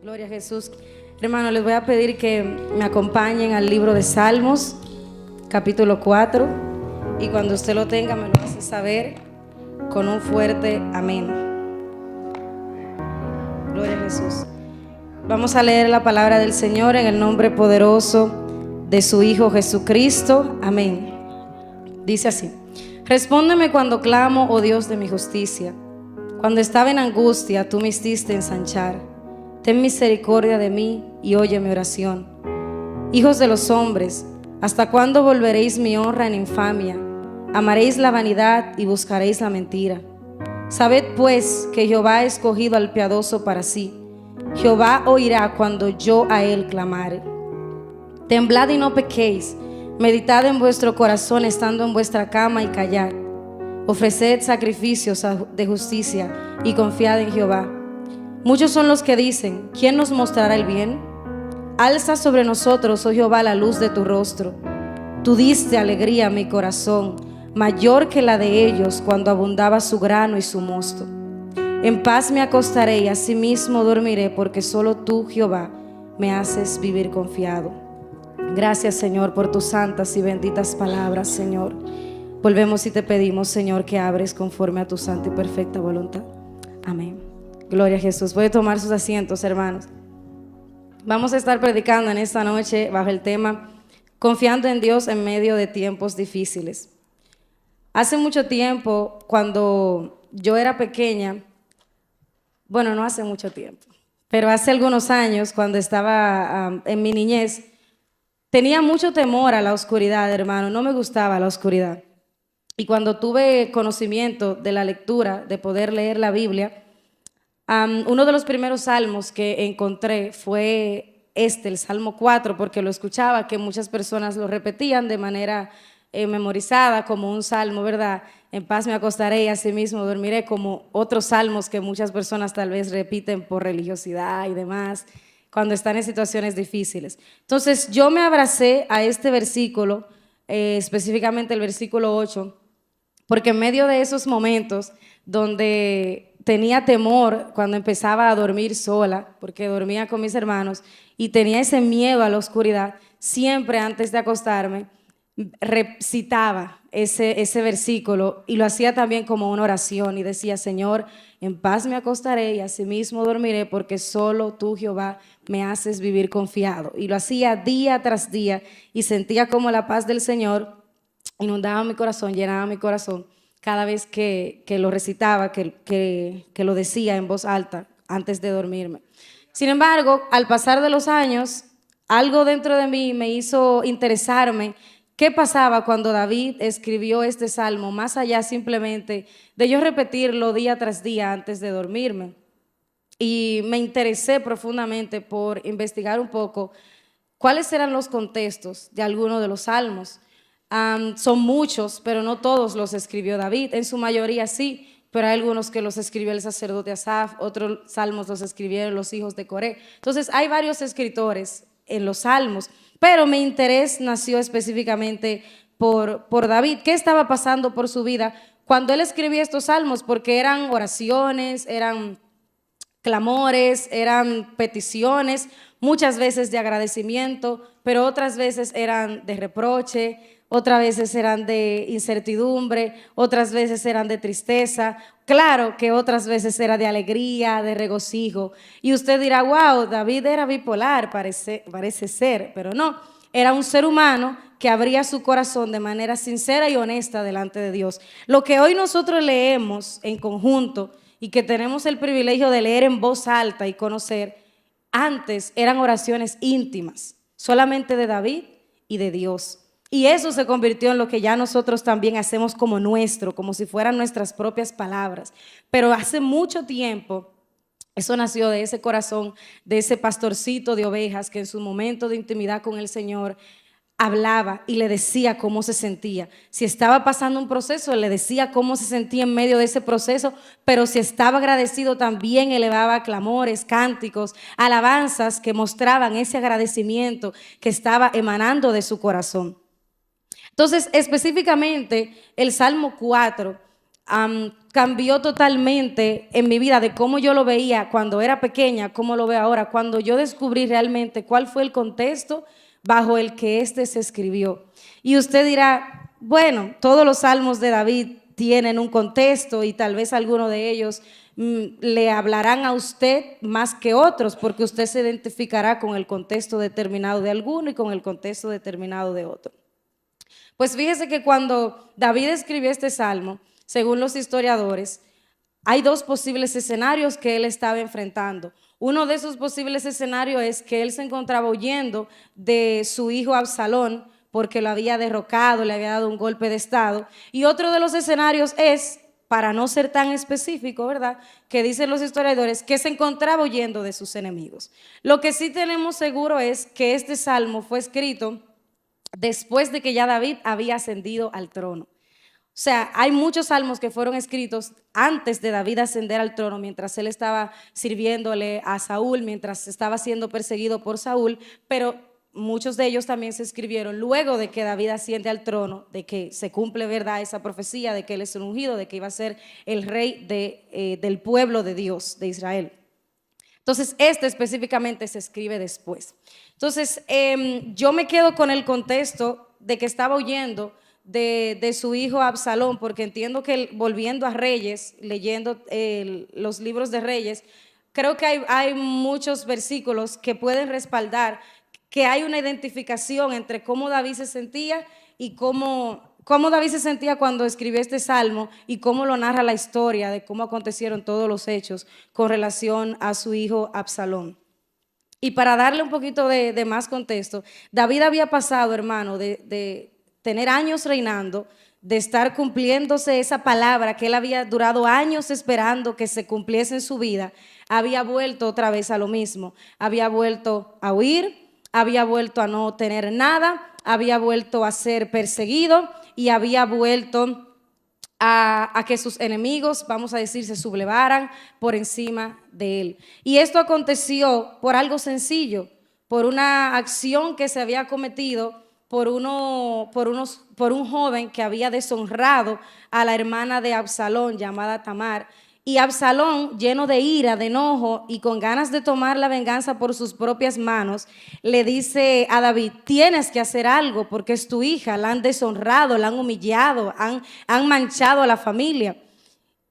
Gloria a Jesús. Hermano, les voy a pedir que me acompañen al libro de Salmos, capítulo 4. Y cuando usted lo tenga, me lo hace saber con un fuerte amén. Gloria a Jesús. Vamos a leer la palabra del Señor en el nombre poderoso de su Hijo Jesucristo. Amén. Dice así: respóndeme cuando clamo, oh Dios de mi justicia. Cuando estaba en angustia, tú me hiciste ensanchar. Ten misericordia de mí y oye mi oración. Hijos de los hombres, ¿hasta cuándo volveréis mi honra en infamia? Amaréis la vanidad y buscaréis la mentira. Sabed pues que Jehová ha escogido al piadoso para sí. Jehová oirá cuando yo a él clamare. Temblad y no pequéis. Meditad en vuestro corazón estando en vuestra cama y callad. Ofreced sacrificios de justicia y confiad en Jehová. Muchos son los que dicen: ¿quién nos mostrará el bien? Alza sobre nosotros, oh Jehová, la luz de tu rostro. Tú diste alegría a mi corazón, mayor que la de ellos cuando abundaba su grano y su mosto. En paz me acostaré y asimismo dormiré, porque solo tú, Jehová, me haces vivir confiado. Gracias, Señor, por tus santas y benditas palabras, Señor. Volvemos y te pedimos, Señor, que abres conforme a tu santa y perfecta voluntad. Amén. Gloria a Jesús. Puede tomar sus asientos, hermanos. Vamos a estar predicando en esta noche bajo el tema confiando en Dios en medio de tiempos difíciles. Hace mucho tiempo, cuando yo era pequeña, bueno, no hace mucho tiempo, pero hace algunos años, cuando estaba en mi niñez, tenía mucho temor a la oscuridad, hermano. No me gustaba la oscuridad. Y cuando tuve conocimiento de la lectura, de poder leer la Biblia, uno de los primeros salmos que encontré fue el Salmo 4, porque lo escuchaba, que muchas personas lo repetían de manera memorizada como un salmo, ¿verdad? En paz me acostaré y asimismo dormiré, como otros salmos que muchas personas tal vez repiten por religiosidad y demás, cuando están en situaciones difíciles. Entonces yo me abracé a este versículo, específicamente el versículo 8, porque en medio de esos momentos donde tenía temor cuando empezaba a dormir sola, porque dormía con mis hermanos, y tenía ese miedo a la oscuridad, siempre antes de acostarme recitaba ese versículo y lo hacía también como una oración y decía: Señor, en paz me acostaré y asimismo dormiré, porque solo tú, Jehová, me haces vivir confiado. Y lo hacía día tras día y sentía como la paz del Señor inundaba mi corazón, llenaba mi corazón cada vez que lo recitaba, que lo decía en voz alta antes de dormirme. Sin embargo, al pasar de los años, algo dentro de mí me hizo interesarme qué pasaba cuando David escribió este salmo, más allá simplemente de yo repetirlo día tras día antes de dormirme. Y me interesé profundamente por investigar un poco cuáles eran los contextos de algunos de los salmos. Son muchos, pero no todos los escribió David. En su mayoría sí, pero hay algunos que los escribió el sacerdote Asaf, otros salmos los escribieron los hijos de Coré. Entonces hay varios escritores en los salmos, pero mi interés nació específicamente por David. ¿Qué estaba pasando por su vida cuando él escribía estos salmos? Porque eran oraciones, eran clamores, eran peticiones, muchas veces de agradecimiento, pero otras veces eran de reproche, otras veces eran de incertidumbre, otras veces eran de tristeza, claro que otras veces era de alegría, de regocijo. Y usted dirá: wow, David era bipolar, parece ser, pero no, era un ser humano que abría su corazón de manera sincera y honesta delante de Dios. Lo que hoy nosotros leemos en conjunto y que tenemos el privilegio de leer en voz alta y conocer, antes eran oraciones íntimas, solamente de David y de Dios. Y eso se convirtió en lo que ya nosotros también hacemos como nuestro, como si fueran nuestras propias palabras. Pero hace mucho tiempo eso nació de ese corazón, de ese pastorcito de ovejas que en su momento de intimidad con el Señor hablaba y le decía cómo se sentía. Si estaba pasando un proceso, le decía cómo se sentía en medio de ese proceso, pero si estaba agradecido también elevaba clamores, cánticos, alabanzas que mostraban ese agradecimiento que estaba emanando de su corazón. Entonces, específicamente, el Salmo 4 cambió totalmente en mi vida de cómo yo lo veía cuando era pequeña, cómo lo veo ahora, cuando yo descubrí realmente cuál fue el contexto bajo el que este se escribió. Y usted dirá, bueno, todos los salmos de David tienen un contexto y tal vez alguno de ellos le hablarán a usted más que otros, porque usted se identificará con el contexto determinado de alguno y con el contexto determinado de otro. Pues fíjese que cuando David escribió este salmo, según los historiadores, hay dos posibles escenarios que él estaba enfrentando. Uno de esos posibles escenarios es que él se encontraba huyendo de su hijo Absalón porque lo había derrocado, le había dado un golpe de estado. Y otro de los escenarios es, para no ser tan específico, ¿verdad?, que dicen los historiadores, que se encontraba huyendo de sus enemigos. Lo que sí tenemos seguro es que este salmo fue escrito después de que ya David había ascendido al trono. O sea, hay muchos salmos que fueron escritos antes de David ascender al trono, mientras él estaba sirviéndole a Saúl, mientras estaba siendo perseguido por Saúl, pero muchos de ellos también se escribieron luego de que David asciende al trono, de que se cumple, ¿verdad?, esa profecía de que él es un ungido, de que iba a ser el rey del pueblo de Dios, de Israel. Entonces, este específicamente se escribe después. Entonces, yo me quedo con el contexto de que estaba huyendo de su hijo Absalón, porque entiendo que volviendo a Reyes, leyendo los libros de Reyes, creo que hay muchos versículos que pueden respaldar que hay una identificación entre cómo David se sentía y cómo David se sentía cuando escribió este salmo y cómo lo narra la historia de cómo acontecieron todos los hechos con relación a su hijo Absalón. Y para darle un poquito de más contexto, David había pasado, hermano, de tener años reinando, de estar cumpliéndose esa palabra que él había durado años esperando que se cumpliese en su vida, había vuelto otra vez a lo mismo, había vuelto a huir, había vuelto a no tener nada, había vuelto a ser perseguido y había vuelto a que sus enemigos, vamos a decir, se sublevaran por encima de él. Y esto aconteció por algo sencillo, por una acción que se había cometido por un joven que había deshonrado a la hermana de Absalón llamada Tamar. Y Absalón, lleno de ira, de enojo y con ganas de tomar la venganza por sus propias manos, le dice a David, tienes que hacer algo porque es tu hija, la han deshonrado, la han humillado, han manchado a la familia.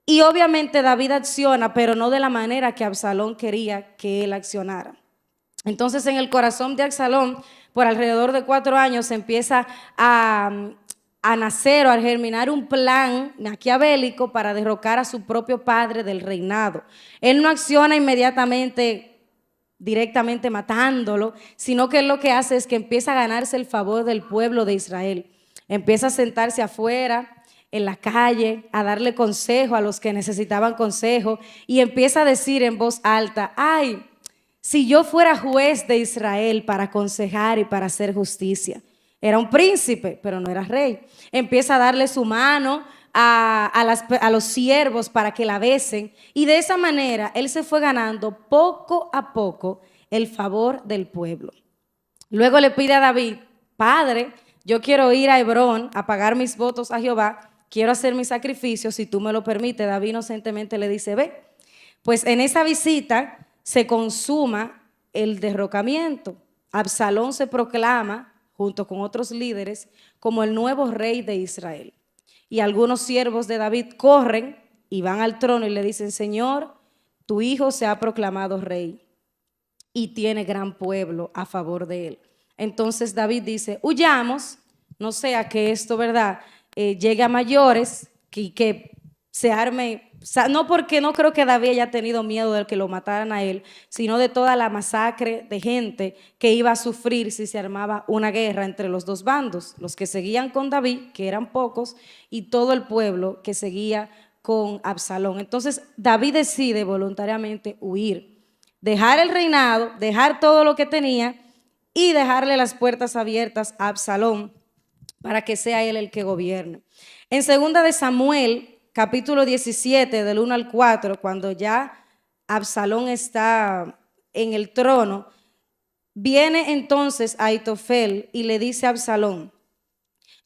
Y obviamente David acciona, pero no de la manera que Absalón quería que él accionara. Entonces en el corazón de Absalón, por alrededor de 4 años, se empieza a nacer o a germinar un plan maquiavélico para derrocar a su propio padre del reinado. Él no acciona inmediatamente, directamente matándolo, sino que él lo que hace es que empieza a ganarse el favor del pueblo de Israel. Empieza a sentarse afuera, en la calle, a darle consejo a los que necesitaban consejo y empieza a decir en voz alta, ay, si yo fuera juez de Israel para aconsejar y para hacer justicia. Era un príncipe, pero no era rey. Empieza a darle su mano a los siervos para que la besen. Y de esa manera él se fue ganando poco a poco el favor del pueblo. Luego le pide a David, padre, yo quiero ir a Hebrón a pagar mis votos a Jehová. Quiero hacer mis sacrificios, si tú me lo permites. David inocentemente le dice, ve. Pues en esa visita se consuma el derrocamiento. Absalón se proclama junto con otros líderes, como el nuevo rey de Israel. Y algunos siervos de David corren y van al trono y le dicen, Señor, tu hijo se ha proclamado rey y tiene gran pueblo a favor de él. Entonces David dice, huyamos, no sea que esto, ¿verdad?, llegue a mayores, que se arme, no, porque no creo que David haya tenido miedo de que lo mataran a él, sino de toda la masacre de gente que iba a sufrir si se armaba una guerra entre los dos bandos, los que seguían con David, que eran pocos, y todo el pueblo que seguía con Absalón. Entonces David decide voluntariamente huir, dejar el reinado, dejar todo lo que tenía y dejarle las puertas abiertas a Absalón para que sea él el que gobierne. En 2 de Samuel, capítulo 17, del 1 al 4, cuando ya Absalón está en el trono, viene entonces Ahitofel y le dice a Absalón,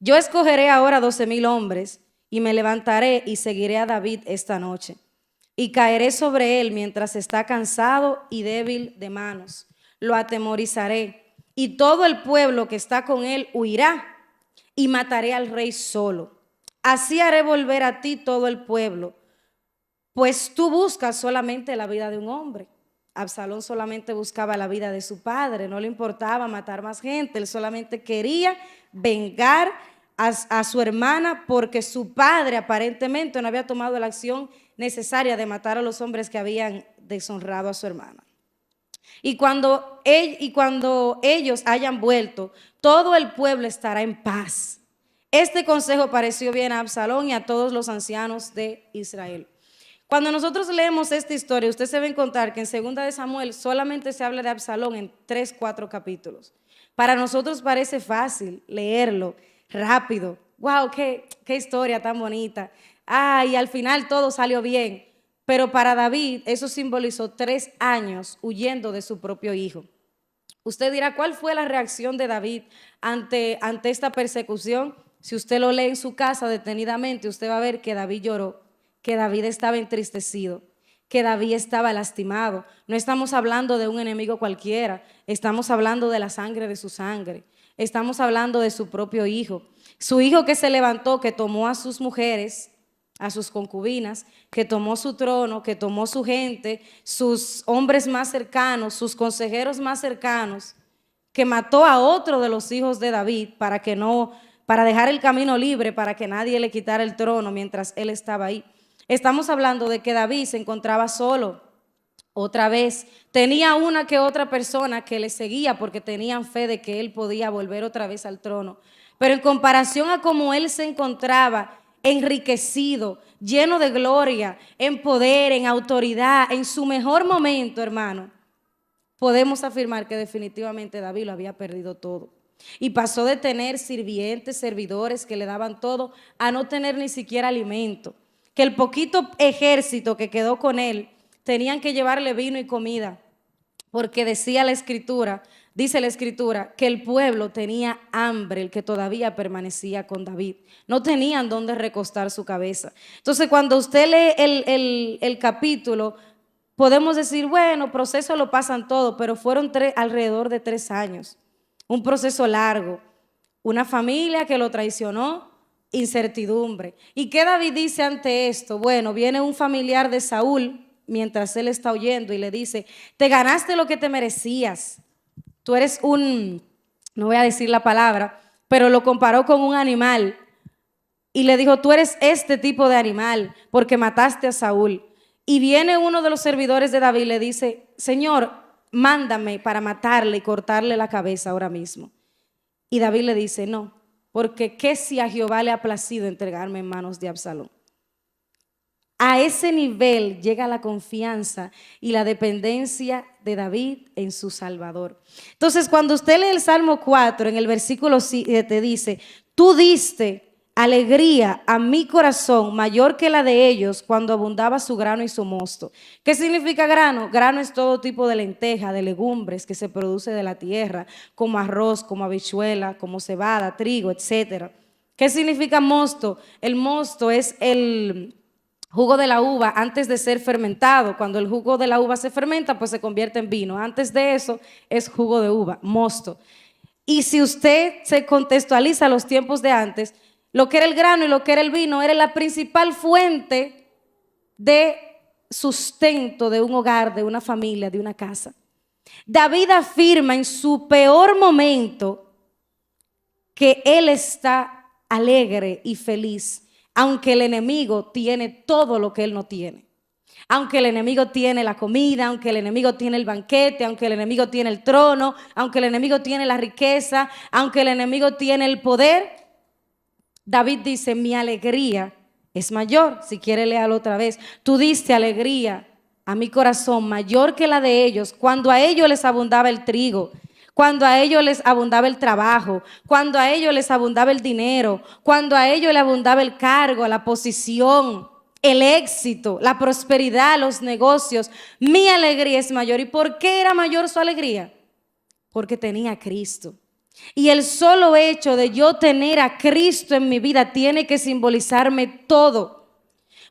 yo escogeré ahora 12,000 hombres y me levantaré y seguiré a David esta noche. Y caeré sobre él mientras está cansado y débil de manos. Lo atemorizaré, y todo el pueblo que está con él huirá, y mataré al rey solo. Así haré volver a ti todo el pueblo, pues tú buscas solamente la vida de un hombre. Absalón solamente buscaba la vida de su padre, no le importaba matar más gente, él solamente quería vengar a su hermana porque su padre aparentemente no había tomado la acción necesaria de matar a los hombres que habían deshonrado a su hermana. Y cuando ellos hayan vuelto, todo el pueblo estará en paz. Este consejo pareció bien a Absalón y a todos los ancianos de Israel. Cuando nosotros leemos esta historia, usted se va a encontrar que en 2 de Samuel solamente se habla de Absalón en 3-4 capítulos. Para nosotros parece fácil leerlo, rápido. ¡Wow! ¡Qué historia tan bonita! Y al final todo salió bien. Pero para David eso simbolizó 3 años huyendo de su propio hijo. Usted dirá, ¿cuál fue la reacción de David ante esta persecución? Si usted lo lee en su casa detenidamente, usted va a ver que David lloró, que David estaba entristecido, que David estaba lastimado. No estamos hablando de un enemigo cualquiera, estamos hablando de la sangre de su sangre, estamos hablando de su propio hijo. Su hijo que se levantó, que tomó a sus mujeres, a sus concubinas, que tomó su trono, que tomó su gente, sus hombres más cercanos, sus consejeros más cercanos, que mató a otro de los hijos de David para dejar el camino libre, para que nadie le quitara el trono mientras él estaba ahí. Estamos hablando de que David se encontraba solo. Otra vez, tenía una que otra persona que le seguía porque tenían fe de que él podía volver otra vez al trono. Pero en comparación a cómo él se encontraba, enriquecido, lleno de gloria, en poder, en autoridad, en su mejor momento, hermano, podemos afirmar que definitivamente David lo había perdido todo. Y pasó de tener sirvientes, servidores que le daban todo, a no tener ni siquiera alimento. Que el poquito ejército que quedó con él, tenían que llevarle vino y comida, porque dice la escritura, que el pueblo tenía hambre, el que todavía permanecía con David. No tenían dónde recostar su cabeza. Entonces, cuando usted lee el capítulo, podemos decir, bueno, proceso lo pasan todo, pero fueron alrededor de 3 años. Un proceso largo. Una familia que lo traicionó, incertidumbre. ¿Y qué David dice ante esto? Bueno, viene un familiar de Saúl mientras él está huyendo y le dice, te ganaste lo que te merecías. Tú eres no voy a decir la palabra, pero lo comparó con un animal y le dijo, tú eres este tipo de animal porque mataste a Saúl. Y viene uno de los servidores de David y le dice, Señor, mándame para matarle y cortarle la cabeza ahora mismo. Y David le dice, no, porque ¿qué si a Jehová le ha placido entregarme en manos de Absalón? A ese nivel llega la confianza y la dependencia de David en su Salvador. Entonces, cuando usted lee el Salmo 4, en el versículo 7 dice, tú diste alegría a mi corazón mayor que la de ellos cuando abundaba su grano y su mosto. ¿Qué significa grano? Grano es todo tipo de lenteja, de legumbres que se produce de la tierra, como arroz, como habichuela, como cebada, trigo, etc. ¿Qué significa mosto? El mosto es el jugo de la uva antes de ser fermentado. Cuando el jugo de la uva se fermenta, pues se convierte en vino. Antes de eso es jugo de uva, mosto. Y si usted se contextualiza los tiempos de antes, lo que era el grano y lo que era el vino era la principal fuente de sustento de un hogar, de una familia, de una casa. David afirma en su peor momento que él está alegre y feliz, aunque el enemigo tiene todo lo que él no tiene. Aunque el enemigo tiene la comida, aunque el enemigo tiene el banquete, aunque el enemigo tiene el trono, aunque el enemigo tiene la riqueza, aunque el enemigo tiene el poder, David dice, mi alegría es mayor. Si quiere, léalo otra vez. Tú diste alegría a mi corazón mayor que la de ellos, cuando a ellos les abundaba el trigo, cuando a ellos les abundaba el trabajo, cuando a ellos les abundaba el dinero, cuando a ellos les abundaba el cargo, la posición, el éxito, la prosperidad, los negocios. Mi alegría es mayor. ¿Y por qué era mayor su alegría? Porque tenía a Cristo. Y el solo hecho de yo tener a Cristo en mi vida tiene que simbolizarme todo.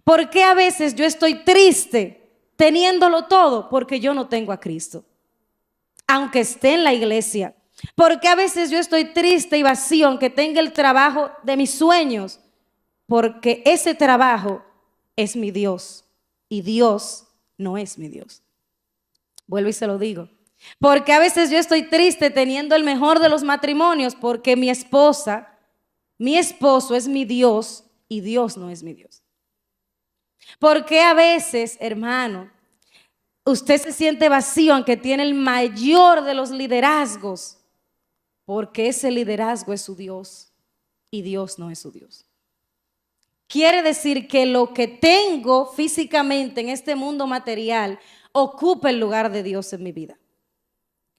¿Por qué a veces yo estoy triste teniéndolo todo? Porque yo no tengo a Cristo, aunque esté en la iglesia. ¿Por qué a veces yo estoy triste y vacío aunque tenga el trabajo de mis sueños? Porque ese trabajo es mi Dios y Dios no es mi Dios. Vuelvo y se lo digo. Porque a veces yo estoy triste teniendo el mejor de los matrimonios porque mi esposo es mi Dios y Dios no es mi Dios. Porque a veces, hermano, usted se siente vacío aunque tiene el mayor de los liderazgos, porque ese liderazgo es su Dios y Dios no es su Dios. Quiere decir que lo que tengo físicamente en este mundo material ocupa el lugar de Dios en mi vida.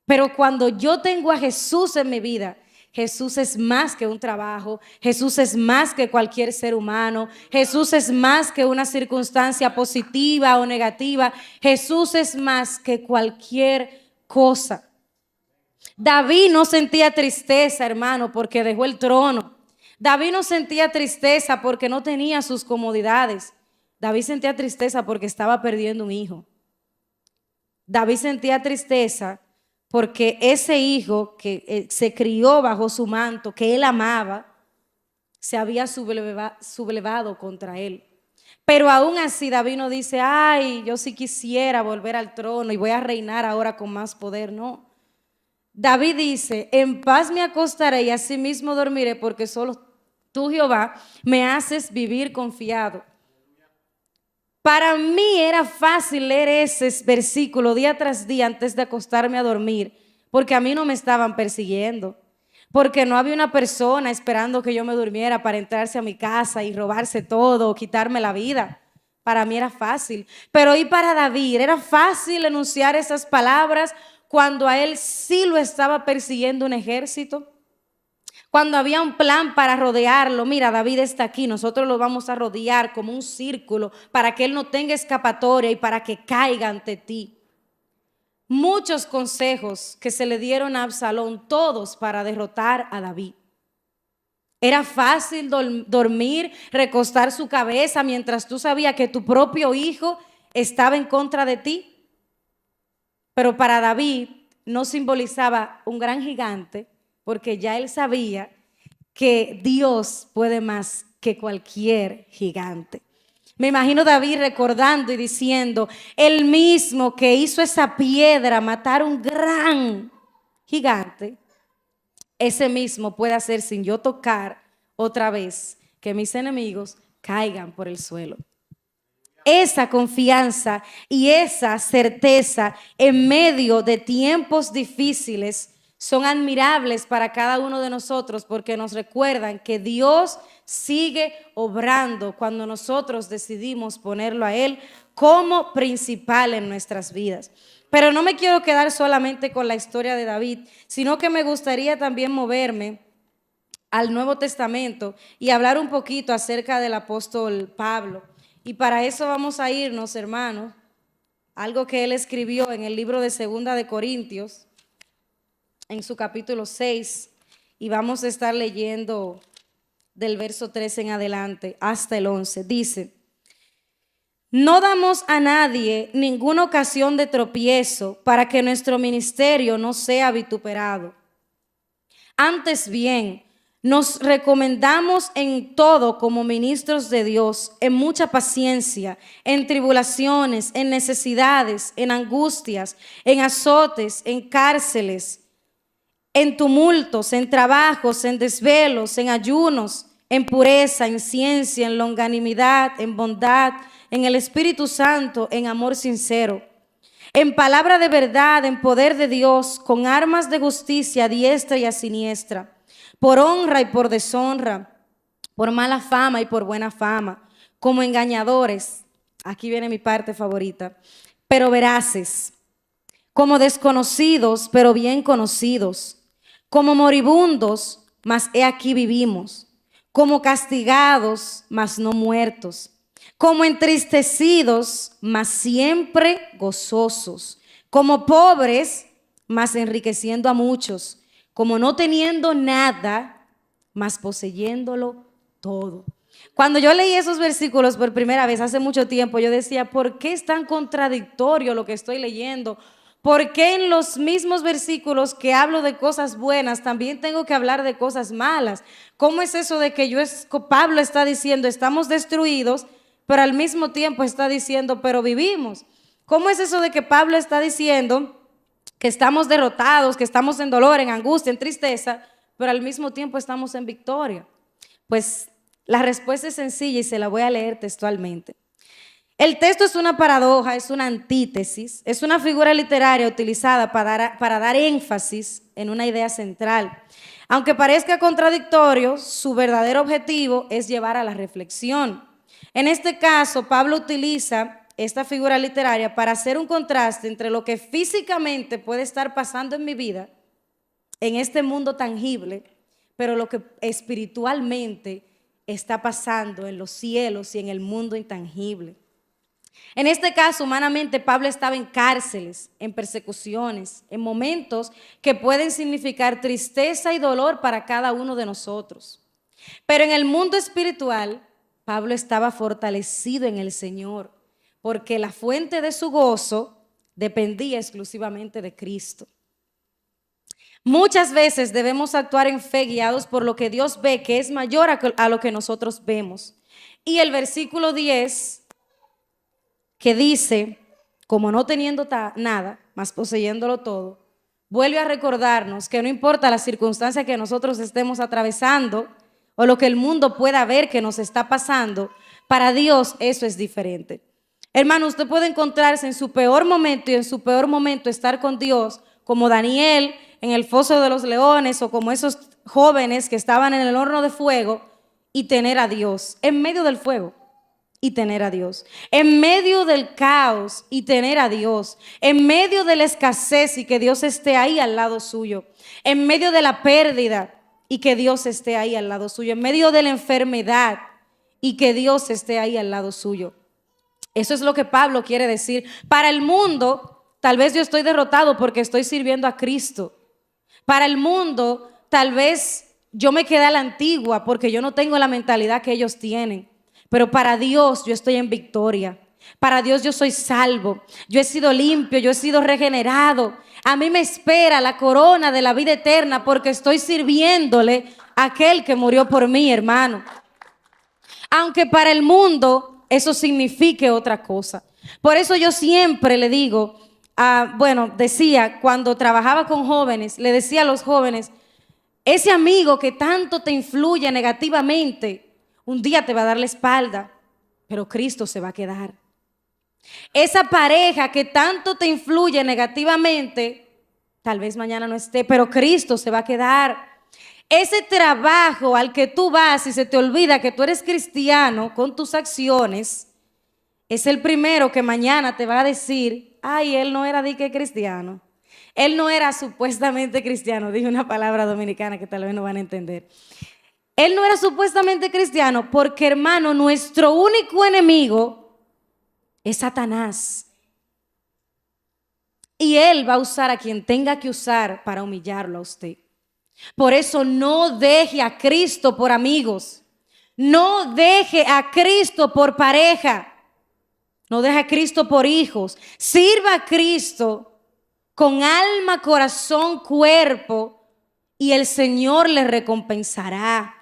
Pero cuando yo tengo a Jesús en mi vida, Jesús es más que un trabajo, Jesús es más que cualquier ser humano, Jesús es más que una circunstancia positiva o negativa, Jesús es más que cualquier cosa. David no sentía tristeza, hermano, porque dejó el trono. David no sentía tristeza porque no tenía sus comodidades. David sentía tristeza porque estaba perdiendo un hijo. David sentía tristeza porque ese hijo que se crió bajo su manto, que él amaba, se había sublevado contra él. Pero aún así David no dice, ay, yo sí quisiera volver al trono y voy a reinar ahora con más poder. No. David dice, en paz me acostaré y asimismo dormiré, porque solo tú, Jehová, me haces vivir confiado. Para mí era fácil leer ese versículo día tras día antes de acostarme a dormir, porque a mí no me estaban persiguiendo, porque no había una persona esperando que yo me durmiera para entrarse a mi casa y robarse todo o quitarme la vida. Para mí era fácil, pero y para David era fácil enunciar esas palabras cuando a él sí lo estaba persiguiendo un ejército. Cuando había un plan para rodearlo, mira, David está aquí, nosotros lo vamos a rodear como un círculo para que él no tenga escapatoria y para que caiga ante ti. Muchos consejos que se le dieron a Absalón, todos para derrotar a David. Era fácil dormir, recostar su cabeza mientras tú sabías que tu propio hijo estaba en contra de ti. Pero para David no simbolizaba un gran gigante, porque ya él sabía que Dios puede más que cualquier gigante. Me imagino David recordando y diciendo, el mismo que hizo esa piedra matar un gran gigante, ese mismo puede hacer sin yo tocar otra vez que mis enemigos caigan por el suelo. Esa confianza y esa certeza en medio de tiempos difíciles son admirables para cada uno de nosotros, porque nos recuerdan que Dios sigue obrando cuando nosotros decidimos ponerlo a Él como principal en nuestras vidas. Pero no me quiero quedar solamente con la historia de David, sino que me gustaría también moverme al Nuevo Testamento y hablar un poquito acerca del apóstol Pablo. Y para eso vamos a irnos, hermanos, algo que él escribió en el libro de 2 de Corintios, en su capítulo 6, y vamos a estar leyendo del verso 13 en adelante hasta el 11. Dice, no damos a nadie ninguna ocasión de tropiezo para que nuestro ministerio no sea vituperado. Antes bien, nos recomendamos en todo como ministros de Dios, en mucha paciencia, en tribulaciones, en necesidades, en angustias, en azotes, en cárceles, en tumultos, en trabajos, en desvelos, en ayunos, en pureza, en ciencia, en longanimidad, en bondad, en el Espíritu Santo, en amor sincero, en palabra de verdad, en poder de Dios, con armas de justicia a diestra y a siniestra, por honra y por deshonra, por mala fama y por buena fama, como engañadores, aquí viene mi parte favorita, pero veraces, como desconocidos, pero bien conocidos, como moribundos, mas he aquí vivimos, como castigados, mas no muertos, como entristecidos, mas siempre gozosos, como pobres, mas enriqueciendo a muchos, como no teniendo nada, mas poseyéndolo todo. Cuando yo leí esos versículos por primera vez hace mucho tiempo, yo decía, ¿por qué es tan contradictorio lo que estoy leyendo? ¿Por qué en los mismos versículos que hablo de cosas buenas también tengo que hablar de cosas malas? ¿Cómo es eso de que Pablo está diciendo estamos destruidos, pero al mismo tiempo está diciendo pero vivimos? ¿Cómo es eso de que Pablo está diciendo que estamos derrotados, que estamos en dolor, en angustia, en tristeza, pero al mismo tiempo estamos en victoria? Pues la respuesta es sencilla y se la voy a leer textualmente. El texto es una paradoja, es una antítesis, es una figura literaria utilizada para dar énfasis en una idea central. Aunque parezca contradictorio, su verdadero objetivo es llevar a la reflexión. En este caso, Pablo utiliza esta figura literaria para hacer un contraste entre lo que físicamente puede estar pasando en mi vida, en este mundo tangible, pero lo que espiritualmente está pasando en los cielos y en el mundo intangible. En este caso, humanamente, Pablo estaba en cárceles, en persecuciones, en momentos que pueden significar tristeza y dolor para cada uno de nosotros. Pero en el mundo espiritual, Pablo estaba fortalecido en el Señor, porque la fuente de su gozo dependía exclusivamente de Cristo. Muchas veces debemos actuar en fe guiados por lo que Dios ve, que es mayor a lo que nosotros vemos. Y el versículo 10, que dice, como no teniendo nada, mas poseyéndolo todo, vuelve a recordarnos que no importa la circunstancia que nosotros estemos atravesando o lo que el mundo pueda ver que nos está pasando, para Dios eso es diferente. Hermano, usted puede encontrarse en su peor momento y en su peor momento estar con Dios, como Daniel en el foso de los leones o como esos jóvenes que estaban en el horno de fuego, y tener a Dios en medio del fuego y tener a Dios, en medio del caos y tener a Dios, en medio de la escasez y que Dios esté ahí al lado suyo, en medio de la pérdida y que Dios esté ahí al lado suyo, en medio de la enfermedad y que Dios esté ahí al lado suyo. Eso es lo que Pablo quiere decir. Para el mundo, tal vez yo estoy derrotado porque estoy sirviendo a Cristo. Para el mundo, tal vez yo me quedé a la antigua porque yo no tengo la mentalidad que ellos tienen. Pero para Dios yo estoy en victoria. Para Dios yo soy salvo. Yo he sido limpio, yo he sido regenerado. A mí me espera la corona de la vida eterna porque estoy sirviéndole a aquel que murió por mí, hermano. Aunque para el mundo eso signifique otra cosa. Por eso yo siempre le digo, decía cuando trabajaba con jóvenes, le decía a los jóvenes, ese amigo que tanto te influye negativamente, un día te va a dar la espalda, pero Cristo se va a quedar. Esa pareja que tanto te influye negativamente, tal vez mañana no esté, pero Cristo se va a quedar. Ese trabajo al que tú vas y se te olvida que tú eres cristiano con tus acciones, es el primero que mañana te va a decir, ay, él no era cristiano. Él no era supuestamente cristiano. Dije una palabra dominicana que tal vez no van a entender. Él no era supuestamente cristiano porque, hermano, nuestro único enemigo es Satanás. Y él va a usar a quien tenga que usar para humillarlo a usted. Por eso no deje a Cristo por amigos. No deje a Cristo por pareja. No deje a Cristo por hijos. Sirva a Cristo con alma, corazón, cuerpo y el Señor le recompensará.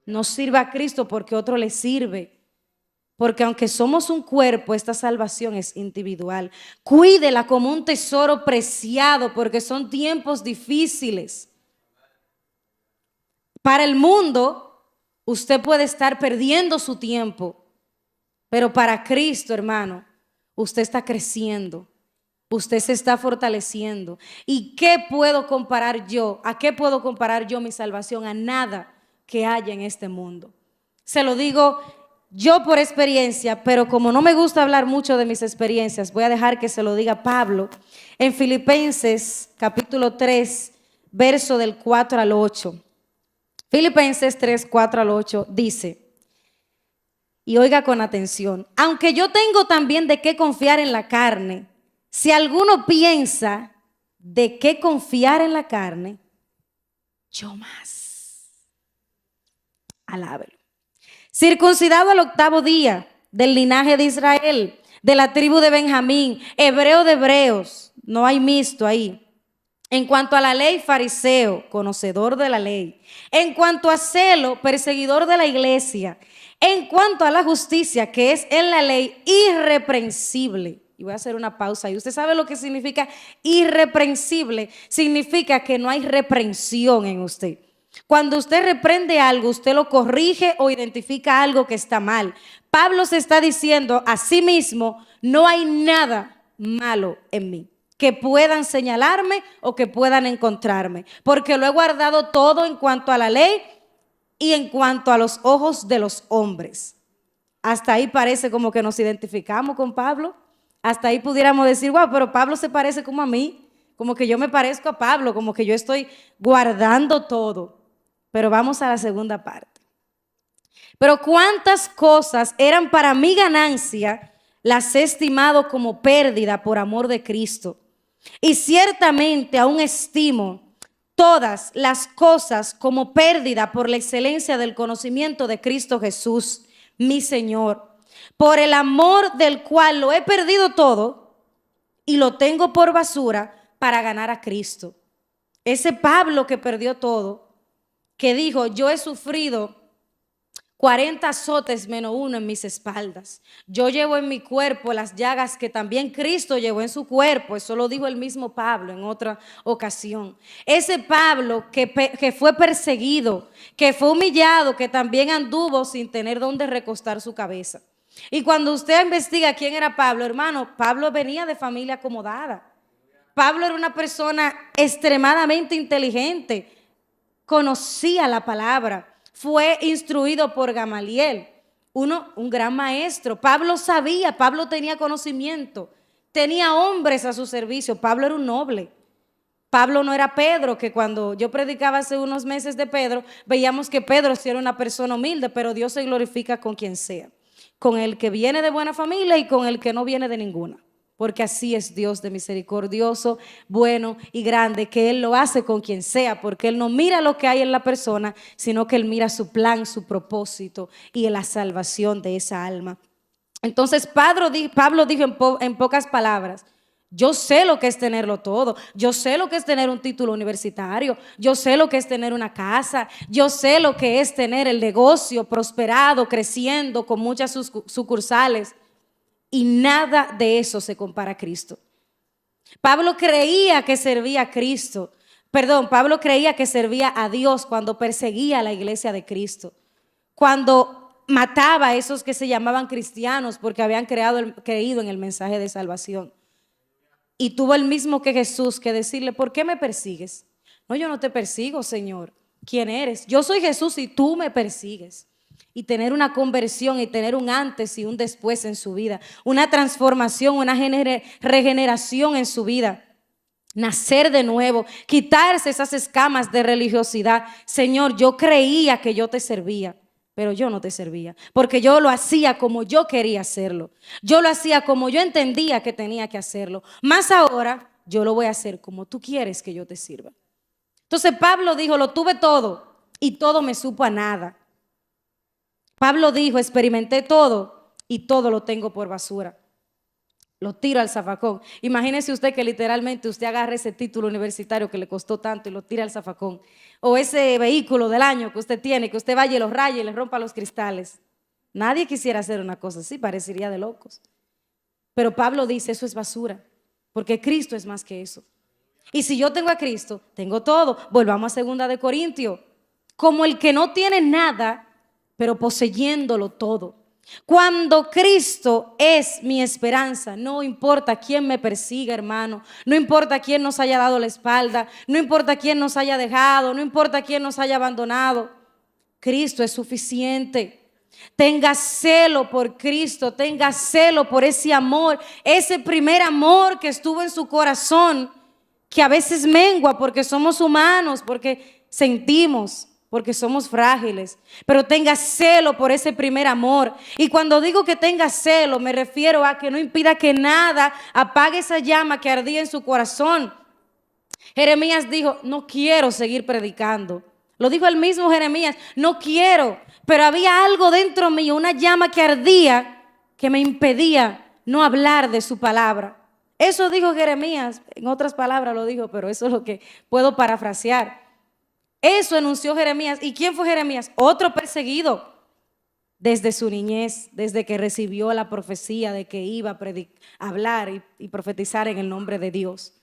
No sirva a Cristo porque otro le sirve. Porque aunque somos un cuerpo, esta salvación es individual. Cuídela como un tesoro preciado porque son tiempos difíciles. Para el mundo, usted puede estar perdiendo su tiempo, pero para Cristo, hermano, usted está creciendo, usted se está fortaleciendo. ¿Y qué puedo comparar yo? ¿A qué puedo comparar yo mi salvación? A nada que haya en este mundo. Se lo digo yo por experiencia, pero como no me gusta hablar mucho de mis experiencias, voy a dejar que se lo diga Pablo en Filipenses capítulo 3, verso del 4 al 8. Filipenses 3, 4 al 8 dice, y oiga con atención, aunque yo tengo también de qué confiar en la carne, si alguno piensa de qué confiar en la carne, yo más. Alábelo. Circuncidado al 8º día, del linaje de Israel, de la tribu de Benjamín, hebreo de hebreos, no hay mixto ahí. En cuanto a la ley, fariseo, conocedor de la ley. En cuanto a celo, perseguidor de la iglesia. En cuanto a la justicia, que es en la ley, irreprensible. Y voy a hacer una pausa. ¿Y usted sabe lo que significa irreprensible? Significa que no hay reprensión en usted. Cuando usted reprende algo, usted lo corrige o identifica algo que está mal. Pablo se está diciendo a sí mismo, no hay nada malo en mí que puedan señalarme o que puedan encontrarme, porque lo he guardado todo en cuanto a la ley y en cuanto a los ojos de los hombres. Hasta ahí parece como que nos identificamos con Pablo. Hasta ahí pudiéramos decir, wow, pero Pablo se parece como a mí, como que yo me parezco a Pablo, como que yo estoy guardando todo. Pero vamos a la segunda parte. Pero cuántas cosas eran para mi ganancia, las he estimado como pérdida por amor de Cristo. Y ciertamente aún estimo todas las cosas como pérdida por la excelencia del conocimiento de Cristo Jesús, mi Señor, por el amor del cual lo he perdido todo y lo tengo por basura para ganar a Cristo. Ese Pablo que perdió todo, que dijo, yo he sufrido 40 azotes menos uno en mis espaldas. Yo llevo en mi cuerpo las llagas que también Cristo llevó en su cuerpo. Eso lo dijo el mismo Pablo en otra ocasión. Ese Pablo que fue perseguido, que fue humillado, que también anduvo sin tener dónde recostar su cabeza. Y cuando usted investiga quién era Pablo, hermano, Pablo venía de familia acomodada. Pablo era una persona extremadamente inteligente, conocía la palabra. Fue instruido por Gamaliel, un gran maestro. Pablo sabía, Pablo tenía conocimiento, tenía hombres a su servicio. Pablo era un noble. Pablo no era Pedro, que cuando yo predicaba hace unos meses de Pedro, veíamos que Pedro sí era una persona humilde, pero Dios se glorifica con quien sea, con el que viene de buena familia y con el que no viene de ninguna. Porque así es Dios de misericordioso, bueno y grande, que Él lo hace con quien sea, porque Él no mira lo que hay en la persona, sino que Él mira su plan, su propósito y la salvación de esa alma. Entonces Pablo dijo en pocas palabras, yo sé lo que es tenerlo todo, yo sé lo que es tener un título universitario, yo sé lo que es tener una casa, yo sé lo que es tener el negocio prosperado, creciendo con muchas sucursales. Y nada de eso se compara a Cristo. Pablo creía que servía a Cristo. Pablo creía que servía a Dios cuando perseguía a la iglesia de Cristo. Cuando mataba a esos que se llamaban cristianos porque habían creído en el mensaje de salvación. Y tuvo el mismo que Jesús que decirle, ¿por qué me persigues? No, yo no te persigo, Señor. ¿Quién eres? Yo soy Jesús y tú me persigues. Y tener una conversión y tener un antes y un después en su vida, una transformación, una regeneración en su vida, nacer de nuevo, quitarse esas escamas de religiosidad. Señor, yo creía que yo te servía, pero yo no te servía, porque yo lo hacía como yo quería hacerlo, yo lo hacía como yo entendía que tenía que hacerlo, más ahora yo lo voy a hacer como tú quieres que yo te sirva. Entonces Pablo dijo, lo tuve todo y todo me supo a nada. Pablo dijo, experimenté todo y todo lo tengo por basura. Lo tiro al zafacón. Imagínese usted que literalmente usted agarre ese título universitario que le costó tanto y lo tira al zafacón. O ese vehículo del año que usted tiene, que usted vaya y lo raye y le rompa los cristales. Nadie quisiera hacer una cosa así, parecería de locos. Pero Pablo dice, eso es basura, porque Cristo es más que eso. Y si yo tengo a Cristo, tengo todo. Volvamos a 2 Corintios. Como el que no tiene nada, pero poseyéndolo todo. Cuando Cristo es mi esperanza, no importa quién me persiga, hermano, no importa quién nos haya dado la espalda, no importa quién nos haya dejado, no importa quién nos haya abandonado, Cristo es suficiente. Tenga celo por Cristo, tenga celo por ese amor, ese primer amor que estuvo en su corazón, que a veces mengua porque somos humanos, porque sentimos, porque somos frágiles, pero tenga celo por ese primer amor. Y cuando digo que tenga celo, me refiero a que no impida que nada apague esa llama que ardía en su corazón. Jeremías dijo, no quiero seguir predicando. Lo dijo el mismo Jeremías, no quiero, pero había algo dentro mío, una llama que ardía, que me impedía no hablar de su palabra. Eso dijo Jeremías, en otras palabras lo dijo, pero eso es lo que puedo parafrasear. Eso enunció Jeremías. ¿Y quién fue Jeremías? Otro perseguido desde su niñez, desde que recibió la profecía de que iba a hablar y profetizar en el nombre de Dios.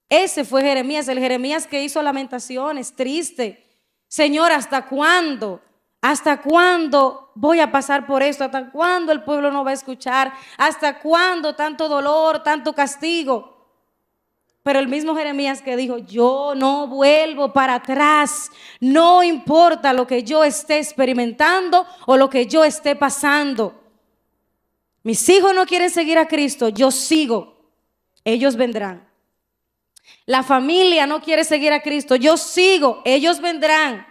Ese fue Jeremías, el Jeremías que hizo lamentaciones, triste. Señor, ¿hasta cuándo? ¿Hasta cuándo voy a pasar por esto? ¿Hasta cuándo el pueblo no va a escuchar? ¿Hasta cuándo tanto dolor, tanto castigo? Pero el mismo Jeremías que dijo, yo no vuelvo para atrás, no importa lo que yo esté experimentando o lo que yo esté pasando. Mis hijos no quieren seguir a Cristo, yo sigo, ellos vendrán. La familia no quiere seguir a Cristo, yo sigo, ellos vendrán.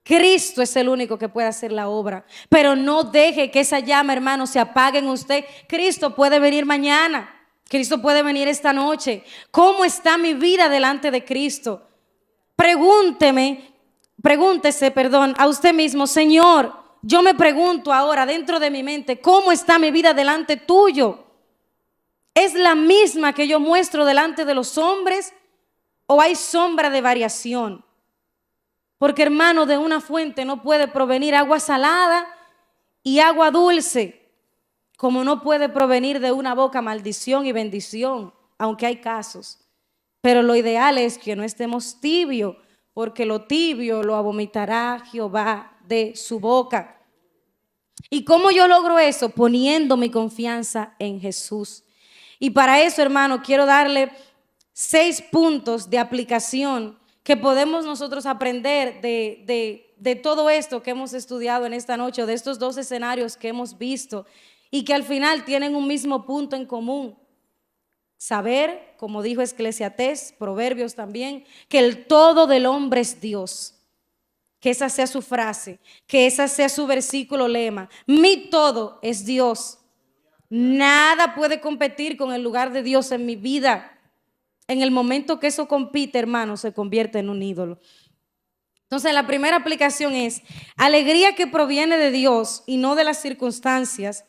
Cristo es el único que puede hacer la obra, pero no deje que esa llama, hermano, se apague en usted. Cristo puede venir mañana. Cristo puede venir esta noche. ¿Cómo está mi vida delante de Cristo? Pregúntese, a usted mismo, Señor, yo me pregunto ahora dentro de mi mente, ¿cómo está mi vida delante tuyo? ¿Es la misma que yo muestro delante de los hombres o hay sombra de variación? Porque, hermano, de una fuente no puede provenir agua salada y agua dulce, como no puede provenir de una boca maldición y bendición, aunque hay casos. Pero lo ideal es que no estemos tibios, porque lo tibio lo vomitará Jehová de su boca. ¿Y cómo yo logro eso? Poniendo mi confianza en Jesús. Y para eso, hermano, quiero darle 6 puntos de aplicación que podemos nosotros aprender de todo esto que hemos estudiado en esta noche, o de estos 2 escenarios que hemos visto, y que al final tienen un mismo punto en común. Saber, como dijo Eclesiastés, Proverbios también, que el todo del hombre es Dios. Que esa sea su frase, que esa sea su versículo lema. Mi todo es Dios. Nada puede competir con el lugar de Dios en mi vida. En el momento que eso compite, hermano, se convierte en un ídolo. Entonces, la primera aplicación es alegría que proviene de Dios y no de las circunstancias.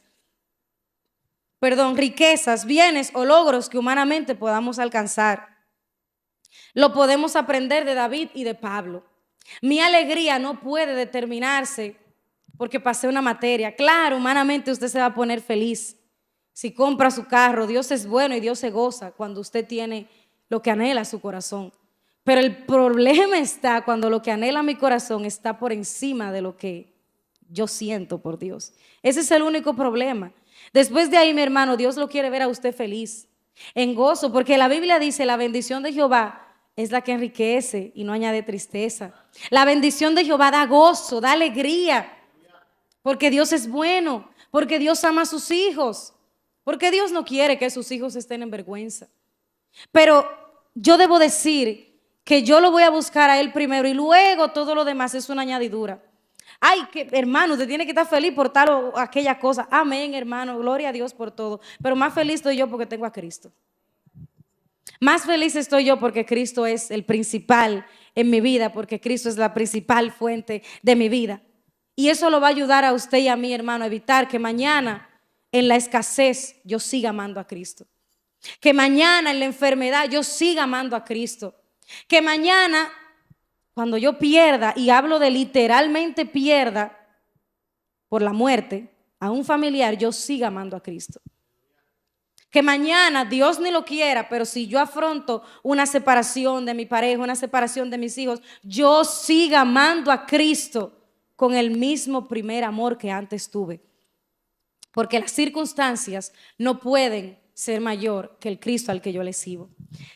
Riquezas, bienes o logros que humanamente podamos alcanzar. Lo podemos aprender de David y de Pablo. Mi alegría no puede determinarse porque pasé una materia. Claro, humanamente usted se va a poner feliz si compra su carro. Dios es bueno y Dios se goza cuando usted tiene lo que anhela su corazón. Pero el problema está cuando lo que anhela mi corazón está por encima de lo que yo siento por Dios. Ese es el único problema. Después de ahí, mi hermano, Dios lo quiere ver a usted feliz, en gozo, porque la Biblia dice, la bendición de Jehová es la que enriquece y no añade tristeza. La bendición de Jehová da gozo, da alegría, porque Dios es bueno, porque Dios ama a sus hijos, porque Dios no quiere que sus hijos estén en vergüenza. Pero yo debo decir que yo lo voy a buscar a Él primero y luego todo lo demás es una añadidura. Ay, que hermano, usted tiene que estar feliz por tal o aquella cosa. Amén, hermano, gloria a Dios por todo. Pero más feliz estoy yo porque tengo a Cristo. Más feliz estoy yo porque Cristo es el principal en mi vida, porque Cristo es la principal fuente de mi vida. Y eso lo va a ayudar a usted y a mí, hermano, a evitar que mañana en la escasez yo siga amando a Cristo. Que mañana en la enfermedad yo siga amando a Cristo. Que mañana, cuando yo pierda, y hablo de literalmente pierda por la muerte a un familiar, yo siga amando a Cristo. Que mañana, Dios ni lo quiera, pero si yo afronto una separación de mi pareja, una separación de mis hijos, yo siga amando a Cristo con el mismo primer amor que antes tuve. Porque las circunstancias no pueden ser mayor que el Cristo al que yo le sirvo.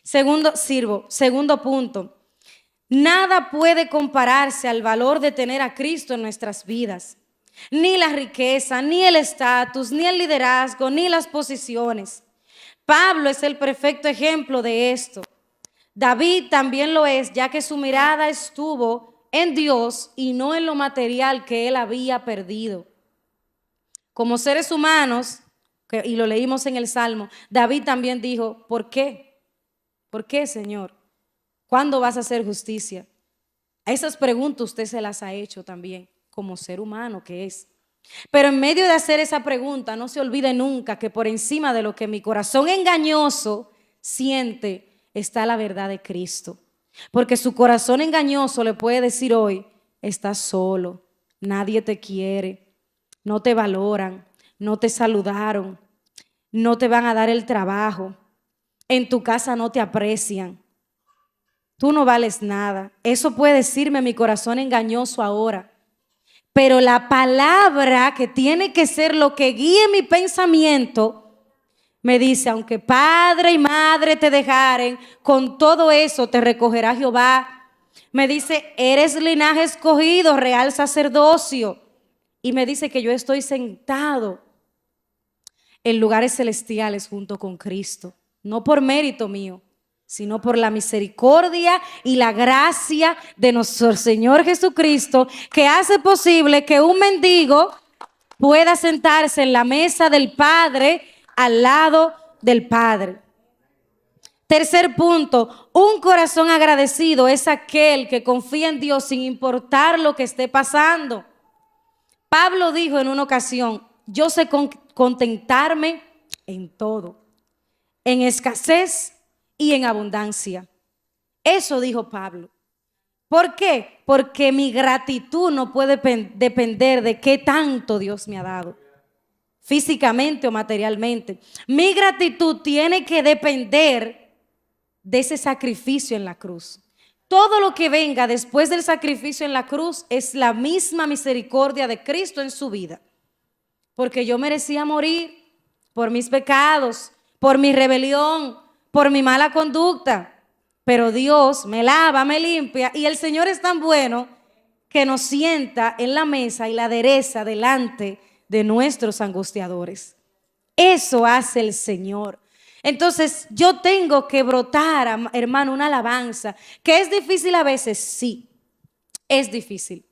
Segundo punto. Nada puede compararse al valor de tener a Cristo en nuestras vidas. Ni la riqueza, ni el estatus, ni el liderazgo, ni las posiciones. Pablo es el perfecto ejemplo de esto. David también lo es, ya que su mirada estuvo en Dios y no en lo material que él había perdido. Como seres humanos, y lo leímos en el Salmo, David también dijo, ¿por qué ¿Por qué, Señor? ¿Cuándo vas a hacer justicia? A esas preguntas usted se las ha hecho también, como ser humano que es. Pero en medio de hacer esa pregunta, no se olvide nunca que por encima de lo que mi corazón engañoso siente, está la verdad de Cristo. Porque su corazón engañoso le puede decir hoy, estás solo, nadie te quiere, no te valoran, no te saludaron, no te van a dar el trabajo, en tu casa no te aprecian, tú no vales nada. Eso puede decirme mi corazón engañoso ahora. Pero la palabra que tiene que ser lo que guíe mi pensamiento, me dice, aunque padre y madre te dejaren, con todo eso te recogerá Jehová. Me dice, eres linaje escogido, real sacerdocio. Y me dice que yo estoy sentado en lugares celestiales junto con Cristo. No por mérito mío, sino por la misericordia y la gracia de nuestro Señor Jesucristo, que hace posible que un mendigo pueda sentarse en la mesa del Padre, al lado del Padre. Tercer punto, un corazón agradecido es aquel que confía en Dios sin importar lo que esté pasando. Pablo dijo en una ocasión, yo sé contentarme en todo, en escasez y en abundancia. Eso dijo Pablo. ¿Por qué? Porque mi gratitud no puede depender de qué tanto Dios me ha dado, físicamente o materialmente. Mi gratitud tiene que depender de ese sacrificio en la cruz. Todo lo que venga después del sacrificio en la cruz es la misma misericordia de Cristo en su vida. Porque yo merecía morir por mis pecados, por mi rebelión, por mi mala conducta. Pero Dios me lava, me limpia, y el Señor es tan bueno que nos sienta en la mesa y la adereza delante de nuestros angustiadores. Eso hace el Señor. Entonces yo tengo que brotar, hermano, una alabanza, que es difícil a veces, sí, es difícil.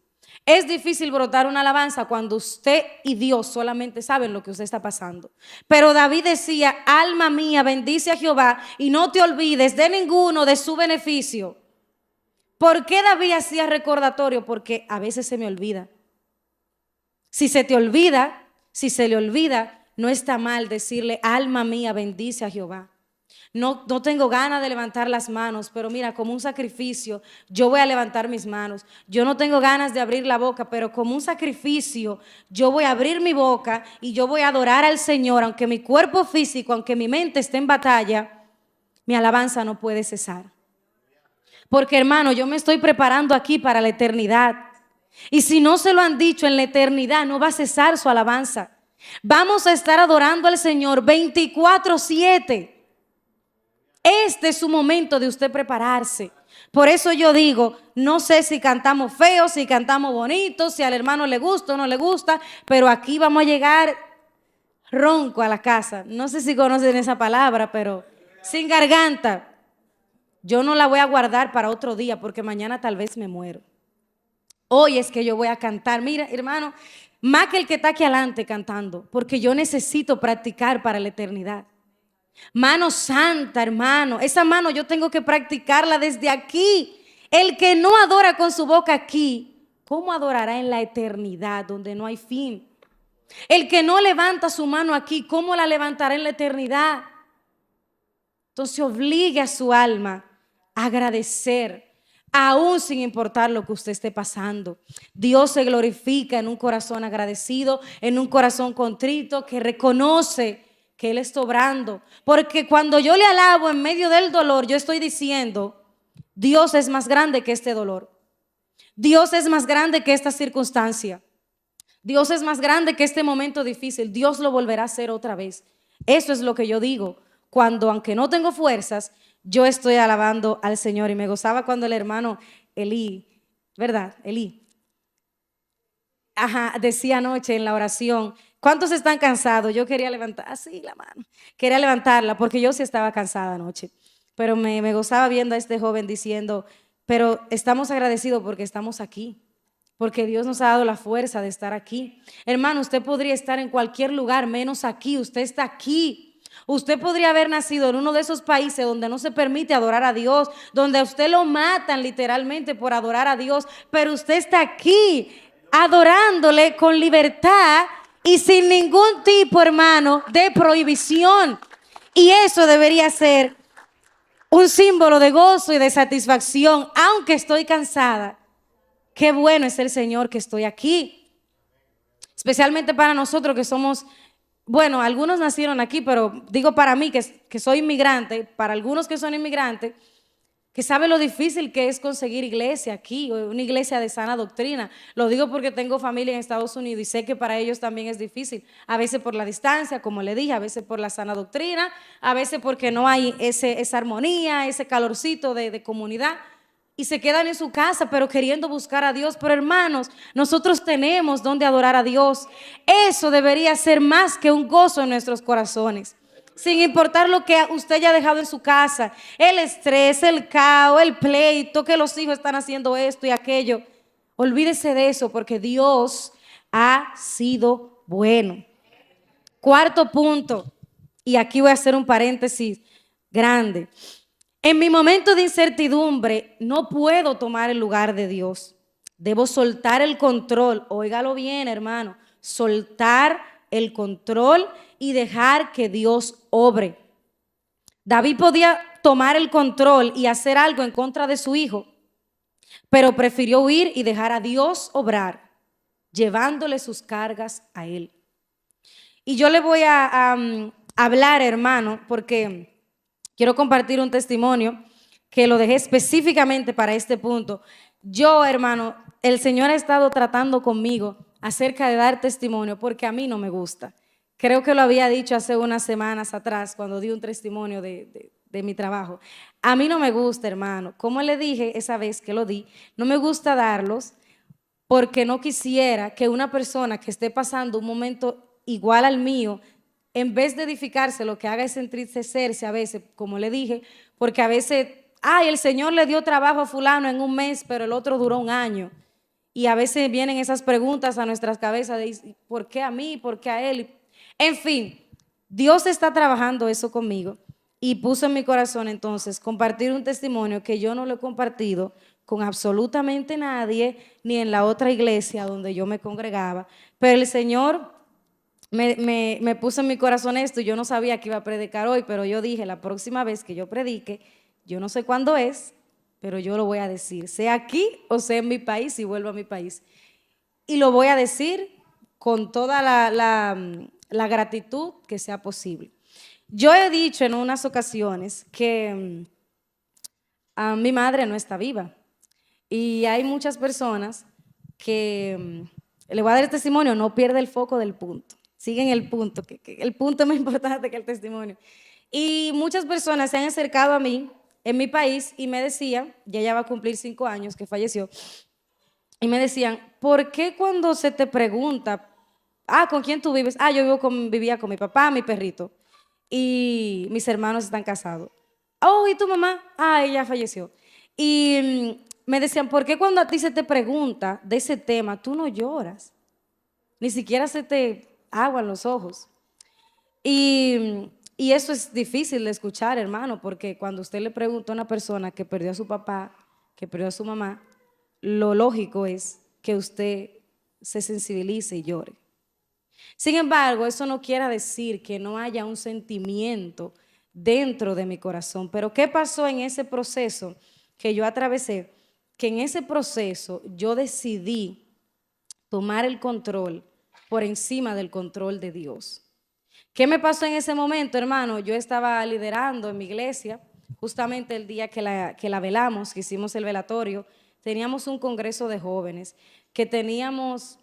Es difícil brotar una alabanza cuando usted y Dios solamente saben lo que usted está pasando. Pero David decía, alma mía, bendice a Jehová y no te olvides de ninguno de su beneficio. ¿Por qué David hacía recordatorio? Porque a veces se me olvida. Si se te olvida, si se le olvida, no está mal decirle, alma mía, bendice a Jehová. No tengo ganas de levantar las manos, pero mira, como un sacrificio, yo voy a levantar mis manos. Yo no tengo ganas de abrir la boca, pero como un sacrificio, yo voy a abrir mi boca y yo voy a adorar al Señor, aunque mi cuerpo físico, aunque mi mente esté en batalla, mi alabanza no puede cesar. Porque, hermano, yo me estoy preparando aquí para la eternidad. Y si no se lo han dicho, en la eternidad no va a cesar su alabanza. Vamos a estar adorando al Señor 24/7. Este es su momento de usted prepararse. Por eso yo digo, no sé si cantamos feo, si cantamos bonito, si al hermano le gusta o no le gusta, pero aquí vamos a llegar ronco a la casa. No sé si conocen esa palabra, pero sin garganta. Yo no la voy a guardar para otro día porque mañana tal vez me muero. Hoy es que yo voy a cantar. Mira, hermano, más que el que está aquí adelante cantando, porque yo necesito practicar para la eternidad. Mano santa, hermano, esa mano yo tengo que practicarla desde aquí. El que no adora con su boca aquí, ¿cómo adorará en la eternidad donde no hay fin? El que no levanta su mano aquí, ¿cómo la levantará en la eternidad? Entonces obligue a su alma a agradecer, aún sin importar lo que usted esté pasando. Dios se glorifica en un corazón agradecido, en un corazón contrito que reconoce que Él está obrando. Porque cuando yo le alabo en medio del dolor, yo estoy diciendo, Dios es más grande que este dolor. Dios es más grande que esta circunstancia. Dios es más grande que este momento difícil. Dios lo volverá a hacer otra vez. Eso es lo que yo digo cuando, aunque no tengo fuerzas, yo estoy alabando al Señor. Y me gozaba cuando el hermano Elí, ¿verdad? Elí. Decía anoche en la oración, ¿cuántos están cansados? Yo quería levantar así la mano. Quería levantarla porque yo sí estaba cansada anoche. Pero me gozaba viendo a este joven diciendo, pero estamos agradecidos porque estamos aquí. Porque Dios nos ha dado la fuerza de estar aquí. Hermano, usted podría estar en cualquier lugar menos aquí. Usted está aquí. Usted podría haber nacido en uno de esos países donde no se permite adorar a Dios, donde a usted lo matan literalmente por adorar a Dios, pero usted está aquí adorándole con libertad y sin ningún tipo, hermano, de prohibición. Y eso debería ser un símbolo de gozo y de satisfacción, aunque estoy cansada. Qué bueno es el Señor que estoy aquí. Especialmente para nosotros que somos, bueno, algunos nacieron aquí, pero digo para mí que soy inmigrante, para algunos que son inmigrantes, que saben lo difícil que es conseguir iglesia aquí, una iglesia de sana doctrina. Lo digo porque tengo familia en Estados Unidos y sé que para ellos también es difícil. A veces por la distancia, como le dije, a veces por la sana doctrina, a veces porque no hay esa armonía, ese calorcito de comunidad. Y se quedan en su casa, pero queriendo buscar a Dios. Pero hermanos, nosotros tenemos donde adorar a Dios. Eso debería ser más que un gozo en nuestros corazones. Sin importar lo que usted haya dejado en su casa, el estrés, el caos, el pleito, que los hijos están haciendo esto y aquello. Olvídese de eso porque Dios ha sido bueno. Cuarto punto, y aquí voy a hacer un paréntesis grande. En mi momento de incertidumbre no puedo tomar el lugar de Dios. Debo soltar el control. Óigalo bien, hermano. Soltar el control y dejar que Dios obre. David podía tomar el control y hacer algo en contra de su hijo, pero prefirió huir y dejar a Dios obrar, llevándole sus cargas a él. Y yo le voy a hablar, hermano, porque quiero compartir un testimonio que lo dejé específicamente para este punto. Yo, hermano, el Señor ha estado tratando conmigo acerca de dar testimonio porque a mí no me gusta. Creo que lo había dicho hace unas semanas atrás cuando di un testimonio de mi trabajo. A mí no me gusta, hermano. Como le dije esa vez que lo di, no me gusta darlos porque no quisiera que una persona que esté pasando un momento igual al mío, en vez de edificarse, lo que haga es entristecerse a veces, como le dije, porque a veces, el Señor le dio trabajo a fulano en un mes, pero el otro duró un año. Y a veces vienen esas preguntas a nuestras cabezas de ¿por qué a mí? ¿Por qué a él? En fin, Dios está trabajando eso conmigo y puso en mi corazón entonces compartir un testimonio que yo no lo he compartido con absolutamente nadie, ni en la otra iglesia donde yo me congregaba, pero el Señor me puso en mi corazón esto y yo no sabía que iba a predicar hoy, pero yo dije, la próxima vez que yo predique, yo no sé cuándo es, pero yo lo voy a decir, sea aquí o sea en mi país, si vuelvo a mi país. Y lo voy a decir con toda la gratitud que sea posible. Yo he dicho en unas ocasiones que mi madre no está viva y hay muchas personas que, le voy a dar el testimonio, no pierde el foco del punto. Siguen el punto, que el punto es más importante que el testimonio. Y muchas personas se han acercado a mí en mi país y me decían, ya ella va a cumplir 5 años que falleció, y me decían, ¿por qué cuando se te pregunta, ¿con quién tú vives? Yo vivía con mi papá, mi perrito, y mis hermanos están casados. ¿Y tu mamá? Ella falleció. Y me decían, ¿por qué cuando a ti se te pregunta de ese tema, tú no lloras? Ni siquiera se te aguan los ojos. Y eso es difícil de escuchar, hermano, porque cuando usted le pregunta a una persona que perdió a su papá, que perdió a su mamá, lo lógico es que usted se sensibilice y llore. Sin embargo, eso no quiere decir que no haya un sentimiento dentro de mi corazón. Pero ¿qué pasó en ese proceso que yo atravesé? Que en ese proceso yo decidí tomar el control por encima del control de Dios. ¿Qué me pasó en ese momento, hermano? Yo estaba liderando en mi iglesia, justamente el día que la velamos, que hicimos el velatorio, teníamos un congreso de jóvenes que teníamos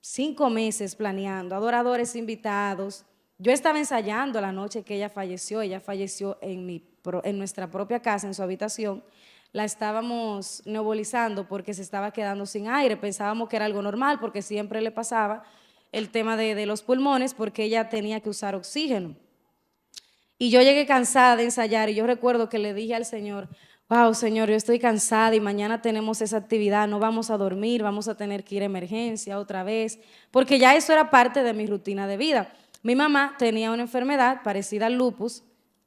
5 meses planeando, adoradores invitados. Yo estaba ensayando la noche que ella falleció en nuestra propia casa, en su habitación. La estábamos nebulizando porque se estaba quedando sin aire, pensábamos que era algo normal porque siempre le pasaba el tema de los pulmones porque ella tenía que usar oxígeno. Y yo llegué cansada de ensayar y yo recuerdo que le dije al Señor, wow, Señor, yo estoy cansada y mañana tenemos esa actividad, no vamos a dormir, vamos a tener que ir a emergencia otra vez, porque ya eso era parte de mi rutina de vida. Mi mamá tenía una enfermedad parecida al lupus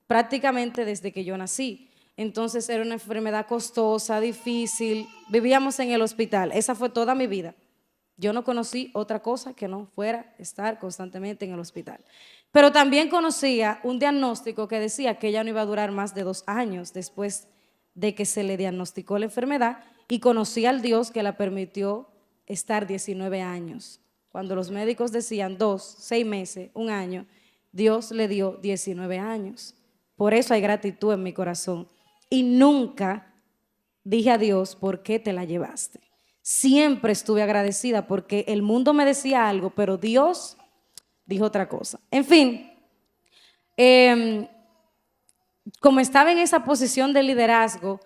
prácticamente desde que yo nací. Entonces era una enfermedad costosa, difícil. Vivíamos en el hospital. Esa fue toda mi vida. Yo no conocí otra cosa que no fuera estar constantemente en el hospital. Pero también conocía un diagnóstico que decía que ella no iba a durar más de 2 años después de que se le diagnosticó la enfermedad, y conocí al Dios que la permitió estar 19 años. Cuando los médicos decían 2, 6 meses, 1 año, Dios le dio 19 años. Por eso hay gratitud en mi corazón. Y nunca dije a Dios, ¿por qué te la llevaste? Siempre estuve agradecida porque el mundo me decía algo, pero Dios dijo otra cosa. En fin, como estaba en esa posición de liderazgo,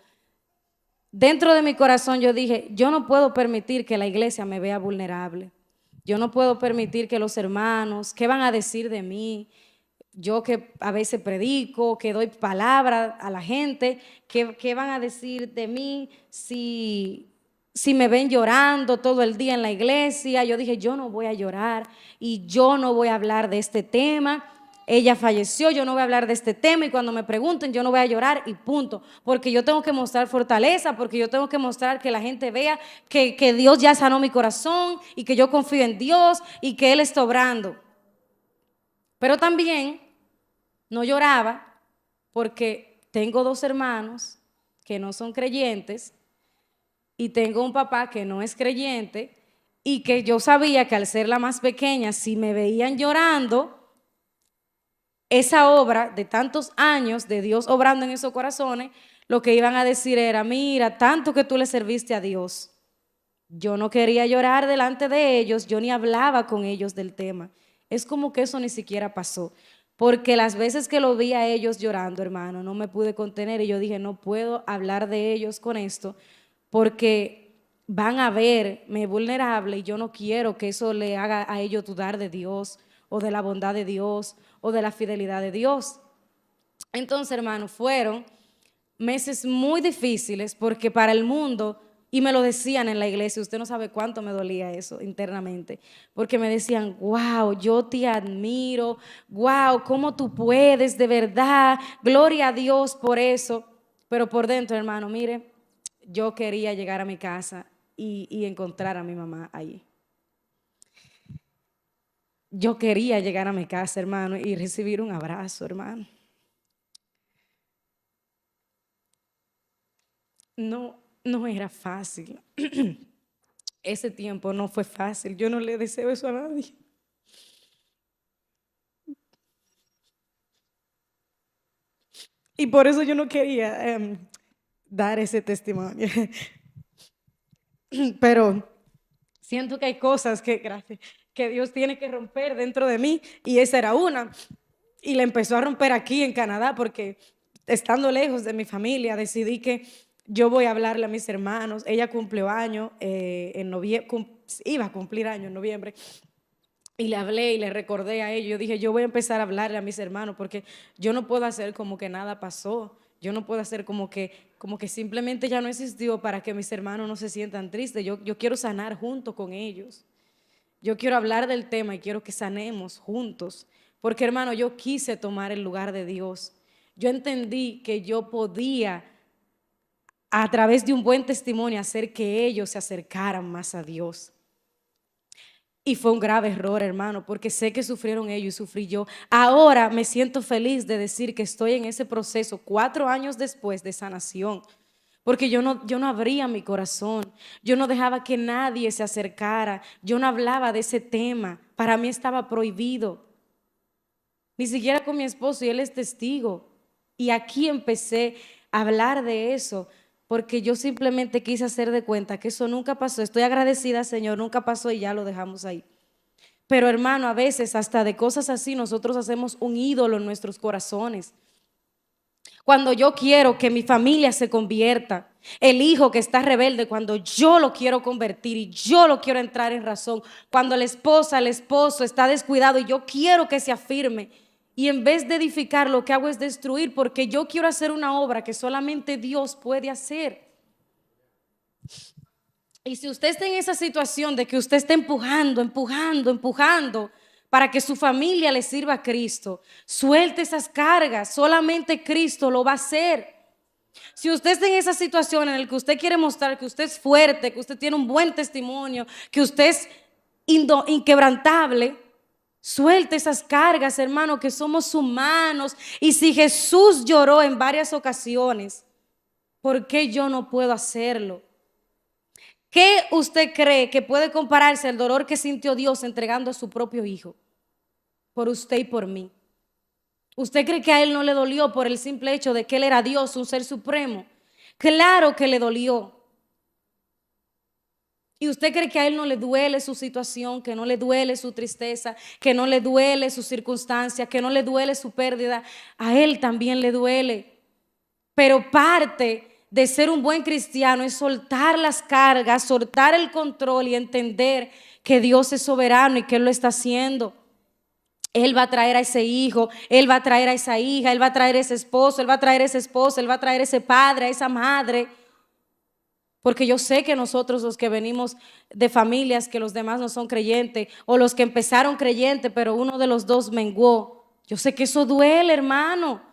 dentro de mi corazón yo dije, yo no puedo permitir que la iglesia me vea vulnerable. Yo no puedo permitir que los hermanos, ¿qué van a decir de mí? Yo que a veces predico, que doy palabra a la gente, ¿qué van a decir de mí si me ven llorando todo el día en la iglesia? Yo dije, yo no voy a llorar y yo no voy a hablar de este tema. Ella falleció, yo no voy a hablar de este tema, y cuando me pregunten yo no voy a llorar y punto, porque yo tengo que mostrar fortaleza, porque yo tengo que mostrar que la gente vea que Dios ya sanó mi corazón y que yo confío en Dios y que Él está obrando. Pero también no lloraba porque tengo 2 hermanos que no son creyentes y tengo un papá que no es creyente, y que yo sabía que al ser la más pequeña, si me veían llorando, esa obra de tantos años de Dios obrando en esos corazones, lo que iban a decir era, mira, tanto que tú le serviste a Dios. Yo no quería llorar delante de ellos, yo ni hablaba con ellos del tema. Es como que eso ni siquiera pasó, porque las veces que lo vi a ellos llorando, hermano, no me pude contener y yo dije, no puedo hablar de ellos con esto, porque van a verme vulnerable y yo no quiero que eso le haga a ellos dudar de Dios o de la bondad de Dios o de la fidelidad de Dios. Entonces, hermano, fueron meses muy difíciles porque para el mundo, y me lo decían en la iglesia, usted no sabe cuánto me dolía eso internamente, porque me decían, wow, yo te admiro, wow, cómo tú puedes, de verdad, gloria a Dios por eso. Pero por dentro, hermano, mire, yo quería llegar a mi casa y encontrar a mi mamá allí. Yo quería llegar a mi casa, hermano, y recibir un abrazo, hermano. No era fácil. Ese tiempo no fue fácil. Yo no le deseo eso a nadie. Y por eso yo no quería dar ese testimonio. Pero siento que hay cosas gracias, que Dios tiene que romper dentro de mí, y esa era una. Y la empezó a romper aquí en Canadá porque, estando lejos de mi familia, decidí que yo voy a hablarle a mis hermanos. Ella cumplió año en noviembre, iba a cumplir año en noviembre. Y le hablé y le recordé a ellos. Yo dije, yo voy a empezar a hablarle a mis hermanos porque yo no puedo hacer como que nada pasó. Yo no puedo hacer como que simplemente ya no existió para que mis hermanos no se sientan tristes. Yo quiero sanar junto con ellos. Yo quiero hablar del tema y quiero que sanemos juntos. Porque, hermano, yo quise tomar el lugar de Dios. Yo entendí que yo podía, a través de un buen testimonio, hacer que ellos se acercaran más a Dios. Y fue un grave error, hermano, porque sé que sufrieron ellos y sufrí yo. Ahora me siento feliz de decir que estoy en ese proceso 4 años después de sanación, porque yo no abría mi corazón, yo no dejaba que nadie se acercara, yo no hablaba de ese tema, para mí estaba prohibido, ni siquiera con mi esposo, y él es testigo. Y aquí empecé a hablar de eso, porque yo simplemente quise hacer de cuenta que eso nunca pasó. Estoy agradecida, Señor, nunca pasó, y ya lo dejamos ahí. Pero, hermano, a veces hasta de cosas así nosotros hacemos un ídolo en nuestros corazones. Cuando yo quiero que mi familia se convierta, el hijo que está rebelde, cuando yo lo quiero convertir y yo lo quiero entrar en razón, cuando la esposa, el esposo está descuidado y yo quiero que se afirme, y en vez de edificar, lo que hago es destruir, porque yo quiero hacer una obra que solamente Dios puede hacer. Y si usted está en esa situación de que usted está empujando, para que su familia le sirva a Cristo. Suelte esas cargas, solamente Cristo lo va a hacer. Si usted está en esa situación en la que usted quiere mostrar que usted es fuerte, que usted tiene un buen testimonio, que usted es inquebrantable, suelte esas cargas, hermano, que somos humanos. Y si Jesús lloró en varias ocasiones, ¿por qué yo no puedo hacerlo? ¿Qué usted cree que puede compararse al dolor que sintió Dios entregando a su propio hijo por usted y por mí? ¿Usted cree que a él no le dolió por el simple hecho de que él era Dios, un ser supremo? Claro que le dolió. ¿Y usted cree que a él no le duele su situación, que no le duele su tristeza, que no le duele su circunstancia, que no le duele su pérdida? A él también le duele. Pero parte de ser un buen cristiano es soltar las cargas, soltar el control y entender que Dios es soberano y que Él lo está haciendo. Él va a traer a ese hijo, Él va a traer a esa hija, Él va a traer a ese esposo, Él va a traer a esa esposa, Él va a traer a ese padre, a esa madre. Porque yo sé que nosotros los que venimos de familias que los demás no son creyentes, o los que empezaron creyentes pero uno de los dos menguó, yo sé que eso duele, hermano.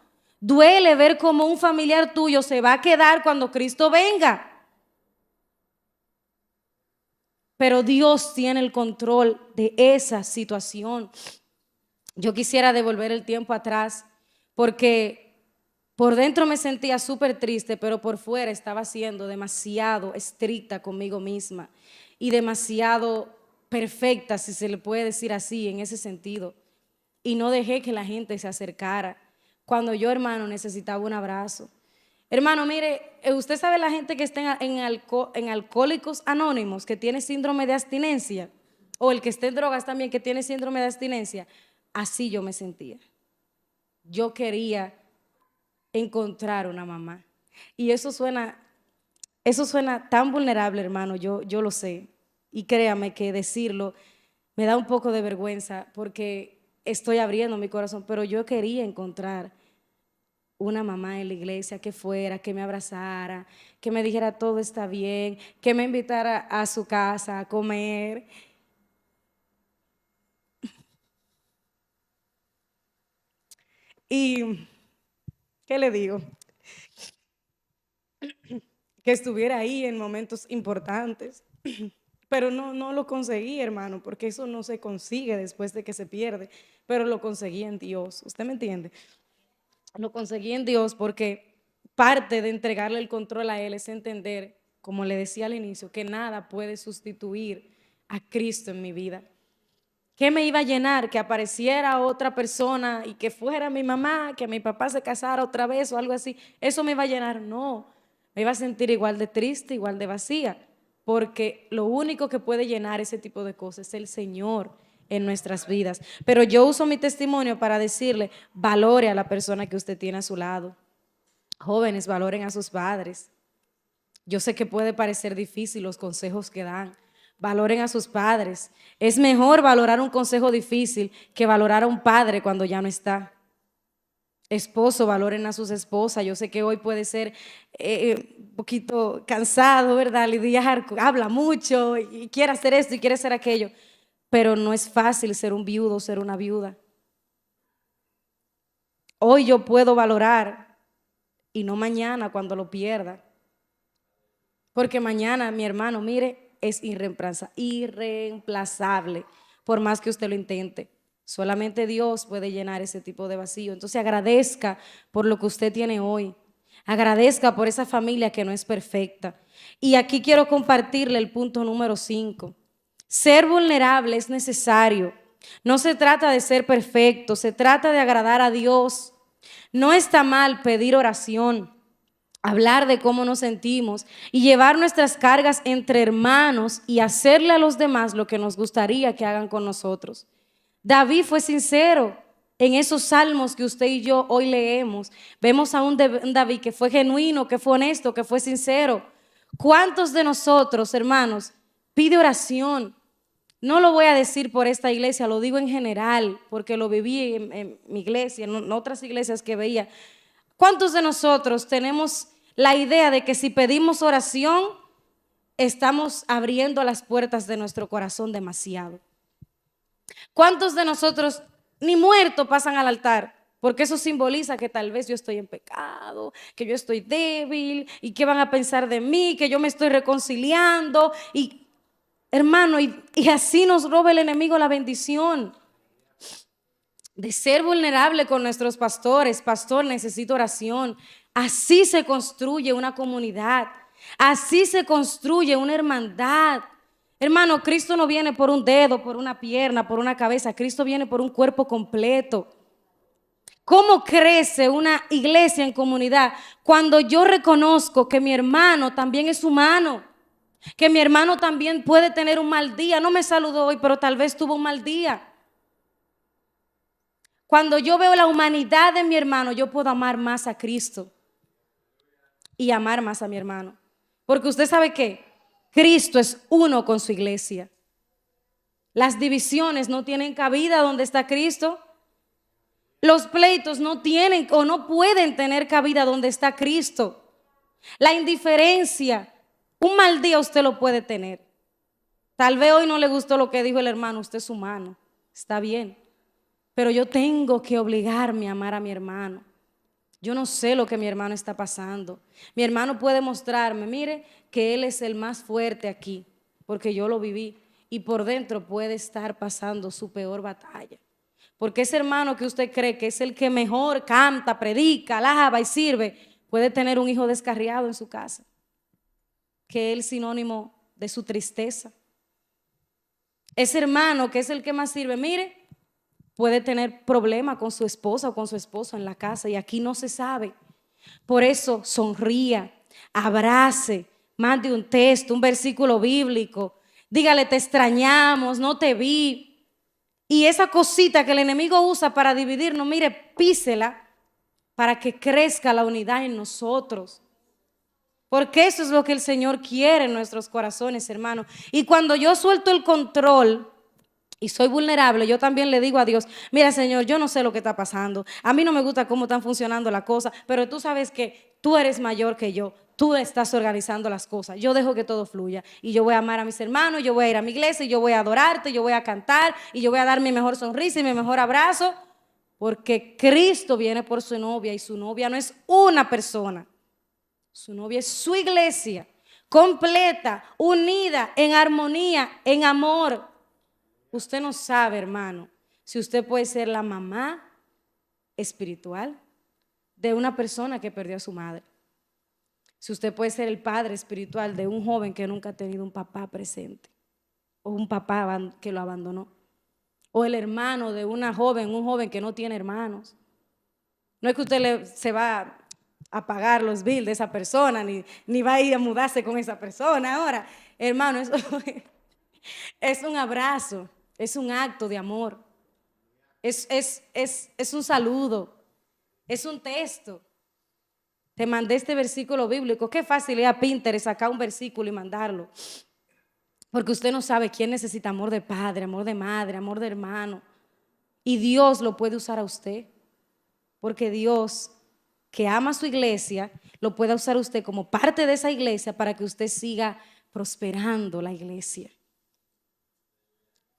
Duele ver cómo un familiar tuyo se va a quedar cuando Cristo venga. Pero Dios tiene el control de esa situación. Yo quisiera devolver el tiempo atrás porque por dentro me sentía súper triste, pero por fuera estaba siendo demasiado estricta conmigo misma y demasiado perfecta, si se le puede decir así, en ese sentido. Y no dejé que la gente se acercara cuando yo, hermano, necesitaba un abrazo. Hermano, mire, usted sabe la gente que está en Alcohólicos Anónimos, que tiene síndrome de abstinencia, o el que está en drogas también, que tiene síndrome de abstinencia. Así yo me sentía. Yo quería encontrar una mamá. Y eso suena tan vulnerable, hermano, yo lo sé. Y créame que decirlo me da un poco de vergüenza porque estoy abriendo mi corazón, pero yo quería encontrar una mamá en la iglesia que fuera, que me abrazara, que me dijera todo está bien, que me invitara a su casa a comer. Y, ¿qué le digo? Que estuviera ahí en momentos importantes. Pero no lo conseguí, hermano, porque eso no se consigue después de que se pierde, pero lo conseguí en Dios. ¿Usted me entiende? Lo conseguí en Dios porque parte de entregarle el control a Él es entender, como le decía al inicio, que nada puede sustituir a Cristo en mi vida. ¿Qué me iba a llenar? Que apareciera otra persona y que fuera mi mamá, que mi papá se casara otra vez o algo así. ¿Eso me iba a llenar? No, me iba a sentir igual de triste, igual de vacía, porque lo único que puede llenar ese tipo de cosas es el Señor en nuestras vidas. Pero yo uso mi testimonio para decirle, valore a la persona que usted tiene a su lado. Jóvenes, valoren a sus padres. Yo sé que puede parecer difícil los consejos que dan. Valoren a sus padres. Es mejor valorar un consejo difícil que valorar a un padre cuando ya no está. Esposo, valoren a sus esposas. Yo sé que hoy puede ser un poquito cansado, ¿verdad? Lidiar, habla mucho y quiere hacer esto y quiere hacer aquello. Pero no es fácil ser un viudo o ser una viuda. Hoy yo puedo valorar y no mañana cuando lo pierda. Porque mañana, mi hermano, mire, es irreemplazable, por más que usted lo intente. Solamente Dios puede llenar ese tipo de vacío. Entonces agradezca por lo que usted tiene hoy. Agradezca por esa familia que no es perfecta. Y aquí quiero compartirle el punto número 5. Ser vulnerable es necesario. No se trata de ser perfecto, se trata de agradar a Dios. No está mal pedir oración, hablar de cómo nos sentimos y llevar nuestras cargas entre hermanos y hacerle a los demás lo que nos gustaría que hagan con nosotros. David fue sincero en esos salmos que usted y yo hoy leemos. Vemos a un David que fue genuino, que fue honesto, que fue sincero. ¿Cuántos de nosotros, hermanos, pide oración? No lo voy a decir por esta iglesia, lo digo en general, porque lo viví en mi iglesia, en otras iglesias que veía. ¿Cuántos de nosotros tenemos la idea de que si pedimos oración, estamos abriendo las puertas de nuestro corazón demasiado? ¿Cuántos de nosotros ni muertos pasan al altar? Porque eso simboliza que tal vez yo estoy en pecado, que yo estoy débil y que van a pensar de mí, que yo me estoy reconciliando. Y hermano, y así nos roba el enemigo la bendición de ser vulnerable con nuestros pastores. Pastor, necesito oración. Así se construye una comunidad. Así se construye una hermandad. Hermano, Cristo no viene por un dedo, por una pierna, por una cabeza. Cristo viene por un cuerpo completo. ¿Cómo crece una iglesia en comunidad? Cuando yo reconozco que mi hermano también es humano, que mi hermano también puede tener un mal día. No me saludó hoy, pero tal vez tuvo un mal día. Cuando yo veo la humanidad de mi hermano, yo puedo amar más a Cristo y amar más a mi hermano. Porque usted sabe que Cristo es uno con su iglesia. Las divisiones no tienen cabida donde está Cristo. Los pleitos no tienen o no pueden tener cabida donde está Cristo. La indiferencia, un mal día usted lo puede tener. Tal vez hoy no le gustó lo que dijo el hermano, usted es humano, está bien. Pero yo tengo que obligarme a amar a mi hermano. Yo no sé lo que mi hermano está pasando. Mi hermano puede mostrarme, mire, que él es el más fuerte aquí, porque yo lo viví. Y por dentro puede estar pasando su peor batalla. Porque ese hermano que usted cree que es el que mejor canta, predica, alaba y sirve, puede tener un hijo descarriado en su casa, que es el sinónimo de su tristeza. Ese hermano que es el que más sirve, mire, puede tener problemas con su esposa o con su esposo en la casa y aquí no se sabe. Por eso sonría, abrace, mande un texto, un versículo bíblico, dígale te extrañamos, no te vi. Y esa cosita que el enemigo usa para dividirnos, mire, písela para que crezca la unidad en nosotros. Porque eso es lo que el Señor quiere en nuestros corazones, hermano. Y cuando yo suelto el control y soy vulnerable, yo también le digo a Dios, mira Señor, yo no sé lo que está pasando, a mí no me gusta cómo están funcionando las cosas, pero tú sabes que tú eres mayor que yo, tú estás organizando las cosas, yo dejo que todo fluya y yo voy a amar a mis hermanos, yo voy a ir a mi iglesia, y yo voy a adorarte, yo voy a cantar y yo voy a dar mi mejor sonrisa y mi mejor abrazo, porque Cristo viene por su novia y su novia no es una persona, su novia es su iglesia, completa, unida, en armonía, en amor. Usted no sabe, hermano, si usted puede ser la mamá espiritual de una persona que perdió a su madre. Si usted puede ser el padre espiritual de un joven que nunca ha tenido un papá presente o un papá que lo abandonó. O el hermano de una joven, un joven que no tiene hermanos. No es que usted se va a pagar los bills de esa persona, ni va a ir a mudarse con esa persona ahora. Hermano, eso es un abrazo. Es un acto de amor, es un saludo, es un texto. Te mandé este versículo bíblico. Qué fácil es a Pinterest sacar un versículo y mandarlo. Porque usted no sabe quién necesita amor de padre, amor de madre, amor de hermano. Y Dios lo puede usar a usted. Porque Dios, que ama a su iglesia, lo puede usar a usted como parte de esa iglesia para que usted siga prosperando la iglesia.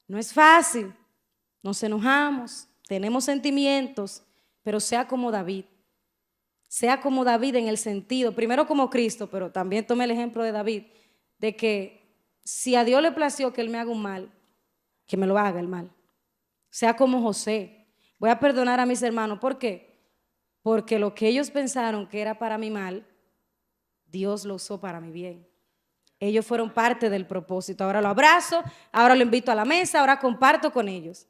No es fácil, nos enojamos, tenemos sentimientos, pero sea como David. Sea como David en el sentido, primero como Cristo, pero también tome el ejemplo de David, de que si a Dios le plació que él me haga un mal, que me lo haga el mal. Sea como José. Voy a perdonar a mis hermanos. ¿Por qué? Porque lo que ellos pensaron que era para mi mal, Dios lo usó para mi bien. Ellos fueron parte del propósito. Ahora lo abrazo, ahora lo invito a la mesa, ahora comparto con ellos.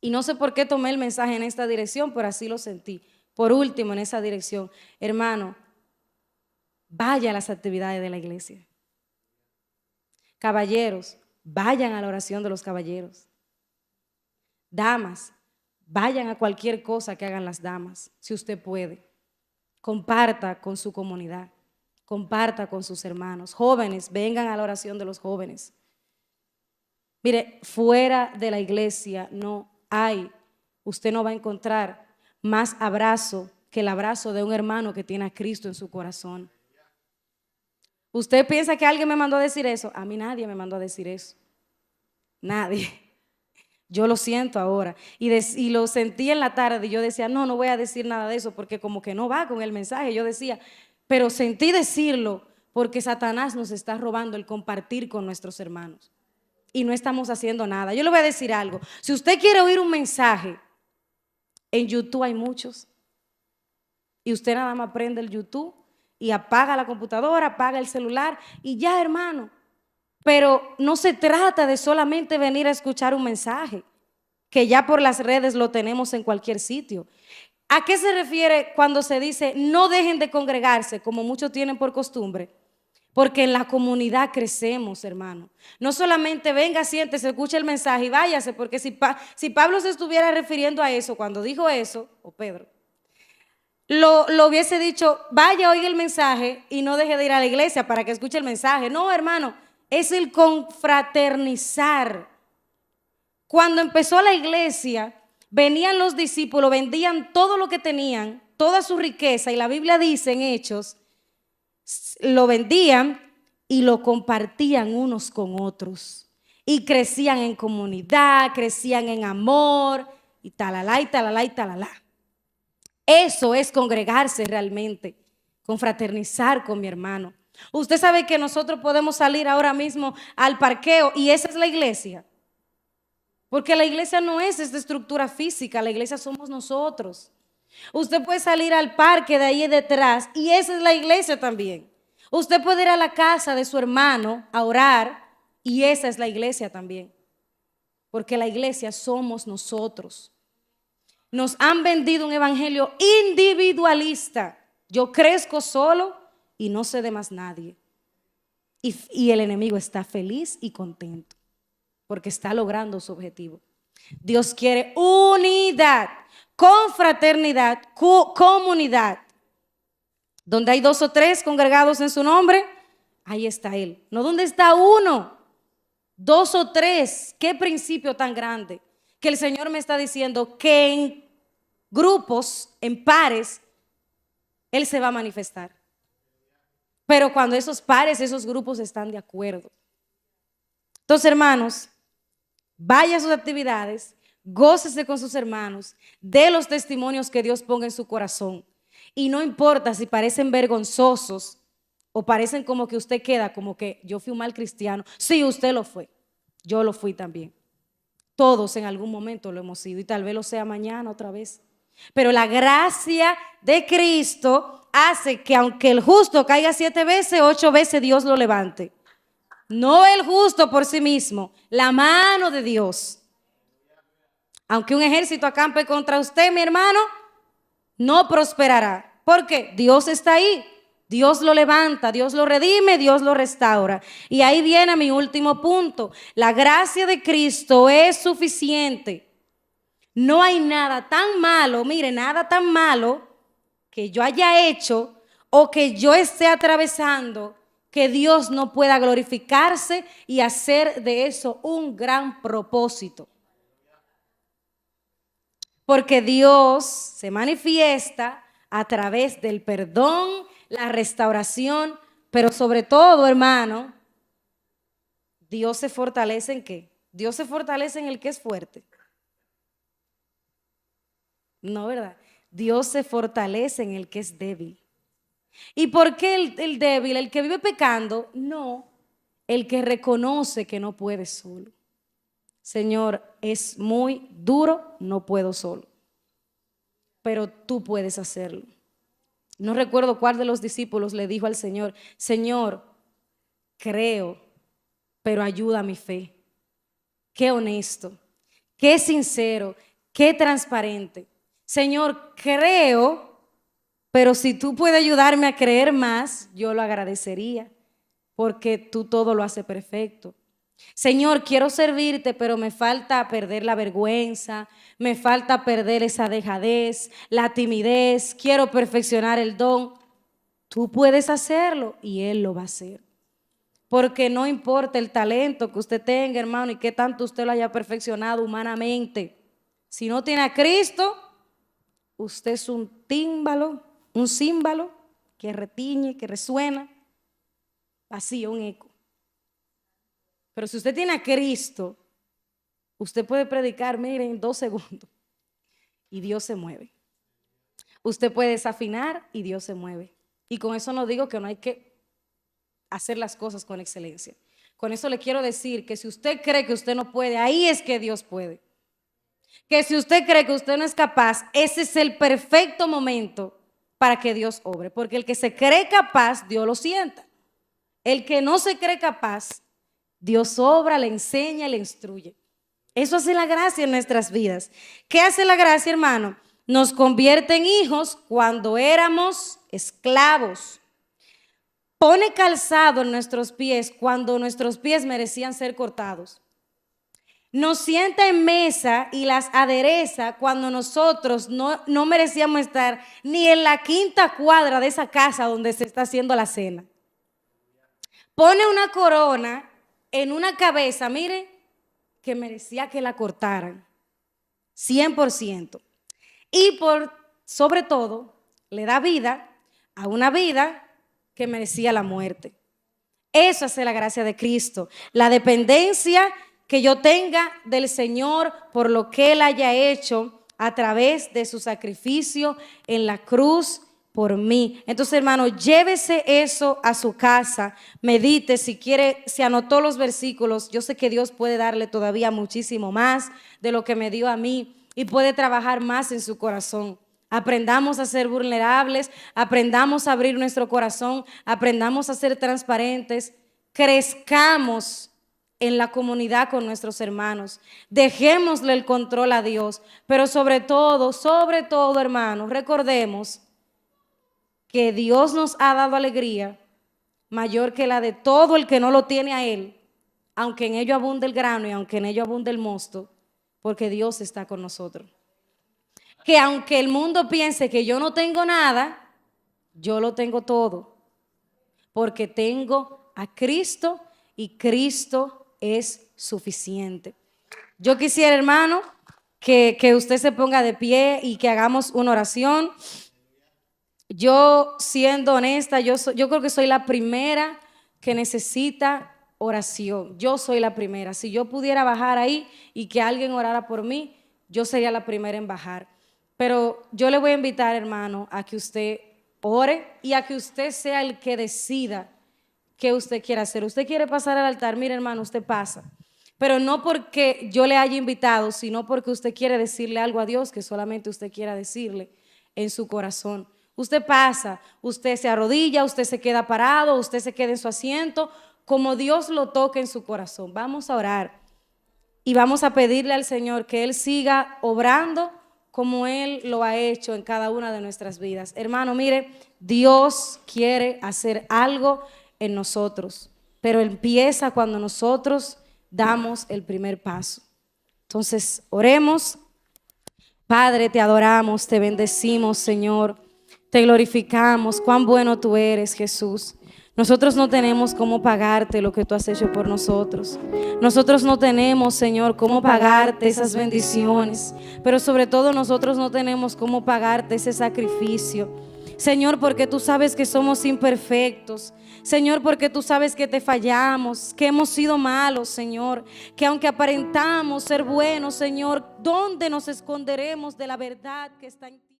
Y no sé por qué tomé el mensaje en esta dirección, pero así lo sentí. Por último, en esa dirección, hermano, vaya a las actividades de la iglesia. Caballeros, vayan a la oración de los caballeros. Damas, vayan a cualquier cosa que hagan las damas, si usted puede. Comparta con su comunidad. Comparta con sus hermanos. Jóvenes, vengan a la oración de los jóvenes. Mire, fuera de la iglesia usted no va a encontrar más abrazo que el abrazo de un hermano que tiene a Cristo en su corazón. ¿Usted piensa que alguien me mandó a decir eso? A mí nadie me mandó a decir eso. Nadie. Yo lo siento ahora. Y lo sentí en la tarde y yo decía, no voy a decir nada de eso porque como que no va con el mensaje. Yo decía, pero sentí decirlo porque Satanás nos está robando el compartir con nuestros hermanos. Y no estamos haciendo nada. Yo le voy a decir algo. Si usted quiere oír un mensaje, en YouTube hay muchos. Y usted nada más prende el YouTube y apaga la computadora, apaga el celular y ya, hermano. Pero no se trata de solamente venir a escuchar un mensaje, que ya por las redes lo tenemos en cualquier sitio. ¿A qué se refiere cuando se dice no dejen de congregarse, como muchos tienen por costumbre? Porque en la comunidad crecemos, hermano. No solamente venga, siéntese, escuche el mensaje y váyase, porque si Pablo se estuviera refiriendo a eso, cuando dijo eso, o Pedro, lo hubiese dicho, vaya, oiga el mensaje y no deje de ir a la iglesia para que escuche el mensaje. No, hermano, es el confraternizar. Cuando empezó la iglesia, venían los discípulos, vendían todo lo que tenían, toda su riqueza, y la Biblia dice en Hechos, lo vendían y lo compartían unos con otros. Y crecían en comunidad, crecían en amor, y talalá, y talalá, y talalá. Eso es congregarse realmente, confraternizar con mi hermano. Usted sabe que nosotros podemos salir ahora mismo al parqueo y esa es la iglesia. Porque la iglesia no es esta estructura física, la iglesia somos nosotros. Usted puede salir al parque de ahí detrás y esa es la iglesia también. Usted puede ir a la casa de su hermano a orar y esa es la iglesia también. Porque la iglesia somos nosotros. Nos han vendido un evangelio individualista. Yo crezco solo y no sé de más nadie. Y el enemigo está feliz y contento porque está logrando su objetivo. Dios quiere unidad, confraternidad, comunidad. Donde hay 2 o 3 congregados en su nombre, ahí está Él. No donde está 1, 2 o 3. Qué principio tan grande que el Señor me está diciendo que en grupos, en pares, Él se va a manifestar. Pero cuando esos pares, esos grupos están de acuerdo. Entonces, hermanos, vaya a sus actividades, gócese con sus hermanos, dé los testimonios que Dios ponga en su corazón. Y no importa si parecen vergonzosos o parecen como que usted queda como que yo fui un mal cristiano. Sí, usted lo fue. Yo lo fui también. Todos en algún momento lo hemos sido y tal vez lo sea mañana otra vez. Pero la gracia de Cristo hace que aunque el justo caiga 7 veces, 8 veces Dios lo levante. No el justo por sí mismo, la mano de Dios. Aunque un ejército acampe contra usted, mi hermano, no prosperará. Porque Dios está ahí. Dios lo levanta, Dios lo redime, Dios lo restaura. Y ahí viene mi último punto. La gracia de Cristo es suficiente. No hay nada tan malo, mire, nada tan malo que yo haya hecho o que yo esté atravesando que Dios no pueda glorificarse y hacer de eso un gran propósito. Porque Dios se manifiesta a través del perdón, la restauración, pero sobre todo, hermano, Dios se fortalece ¿en qué? Dios se fortalece en el que es fuerte. No, ¿verdad? Dios se fortalece en el que es débil. ¿Y por qué el débil? El que vive pecando, no, el que reconoce que no puede solo. Señor, es muy duro, no puedo solo. Pero tú puedes hacerlo. No recuerdo cuál de los discípulos le dijo al Señor, Señor, creo, pero ayuda a mi fe. Qué honesto, qué sincero, qué transparente. Señor, creo, pero si tú puedes ayudarme a creer más, yo lo agradecería, porque tú todo lo haces perfecto. Señor, quiero servirte, pero me falta perder la vergüenza, me falta perder esa dejadez, la timidez, quiero perfeccionar el don. Tú puedes hacerlo y Él lo va a hacer. Porque no importa el talento que usted tenga, hermano, y qué tanto usted lo haya perfeccionado humanamente. Si no tiene a Cristo, usted es un tímbalo, un címbalo que retiñe, que resuena, vacío, un eco. Pero si usted tiene a Cristo, Usted puede predicar, miren, en 2 segundos y Dios se mueve. Usted puede desafinar y Dios se mueve. Y con eso no digo que no hay que hacer las cosas con excelencia. Con eso le quiero decir que si usted cree que usted no puede, ahí es que Dios puede. Que si usted cree que usted no es capaz, ese es el perfecto momento para que Dios obre. Porque el que se cree capaz, Dios lo sienta. El que no se cree capaz, Dios obra, le enseña, le instruye. Eso hace la gracia en nuestras vidas. ¿Qué hace la gracia, hermano? Nos convierte en hijos cuando éramos esclavos. Pone calzado en nuestros pies cuando nuestros pies merecían ser cortados. Nos sienta en mesa y las adereza cuando nosotros no merecíamos estar ni en la quinta cuadra de esa casa donde se está haciendo la cena. Pone una corona en una cabeza, mire, que merecía que la cortaran, 100%. Y sobre todo, le da vida a una vida que merecía la muerte. Eso hace la gracia de Cristo, la dependencia que yo tenga del Señor por lo que Él haya hecho a través de su sacrificio en la cruz por mí. Entonces, hermano, llévese eso a su casa, medite, si quiere, si anotó los versículos, yo sé que Dios puede darle todavía muchísimo más de lo que me dio a mí y puede trabajar más en su corazón. Aprendamos a ser vulnerables, aprendamos a abrir nuestro corazón, aprendamos a ser transparentes, crezcamos en la comunidad con nuestros hermanos, dejémosle el control a Dios, pero sobre todo, hermanos, recordemos que Dios nos ha dado alegría mayor que la de todo el que no lo tiene a Él, aunque en ello abunde el grano y aunque en ello abunde el mosto, porque Dios está con nosotros. Que aunque el mundo piense que yo no tengo nada, yo lo tengo todo, porque tengo a Cristo y Cristo es suficiente. Yo quisiera, hermano, que usted se ponga de pie y que hagamos una oración. Yo, siendo honesta, yo creo que soy la primera que necesita oración. Yo soy la primera. Si yo pudiera bajar ahí y que alguien orara por mí, yo sería la primera en bajar. Pero yo le voy a invitar, hermano, a que usted ore y a que usted sea el que decida qué usted quiere hacer. Usted quiere pasar al altar, mire, hermano, usted pasa. Pero no porque yo le haya invitado, sino porque usted quiere decirle algo a Dios que solamente usted quiera decirle en su corazón. Usted pasa, usted se arrodilla, usted se queda parado, usted se queda en su asiento, como Dios lo toque en su corazón. Vamos a orar y vamos a pedirle al Señor que Él siga obrando como Él lo ha hecho en cada una de nuestras vidas. Hermano, mire, Dios quiere hacer algo en nosotros, pero empieza cuando nosotros damos el primer paso. Entonces, oremos. Padre, te adoramos, te bendecimos, Señor. Te glorificamos, cuán bueno tú eres, Jesús. Nosotros no tenemos cómo pagarte lo que tú has hecho por nosotros. Nosotros no tenemos, Señor, cómo pagarte esas bendiciones, pero sobre todo nosotros no tenemos cómo pagarte ese sacrificio. Señor, porque tú sabes que somos imperfectos. Señor, porque tú sabes que te fallamos, que hemos sido malos, Señor, que aunque aparentamos ser buenos, Señor, ¿dónde nos esconderemos de la verdad que está en ti?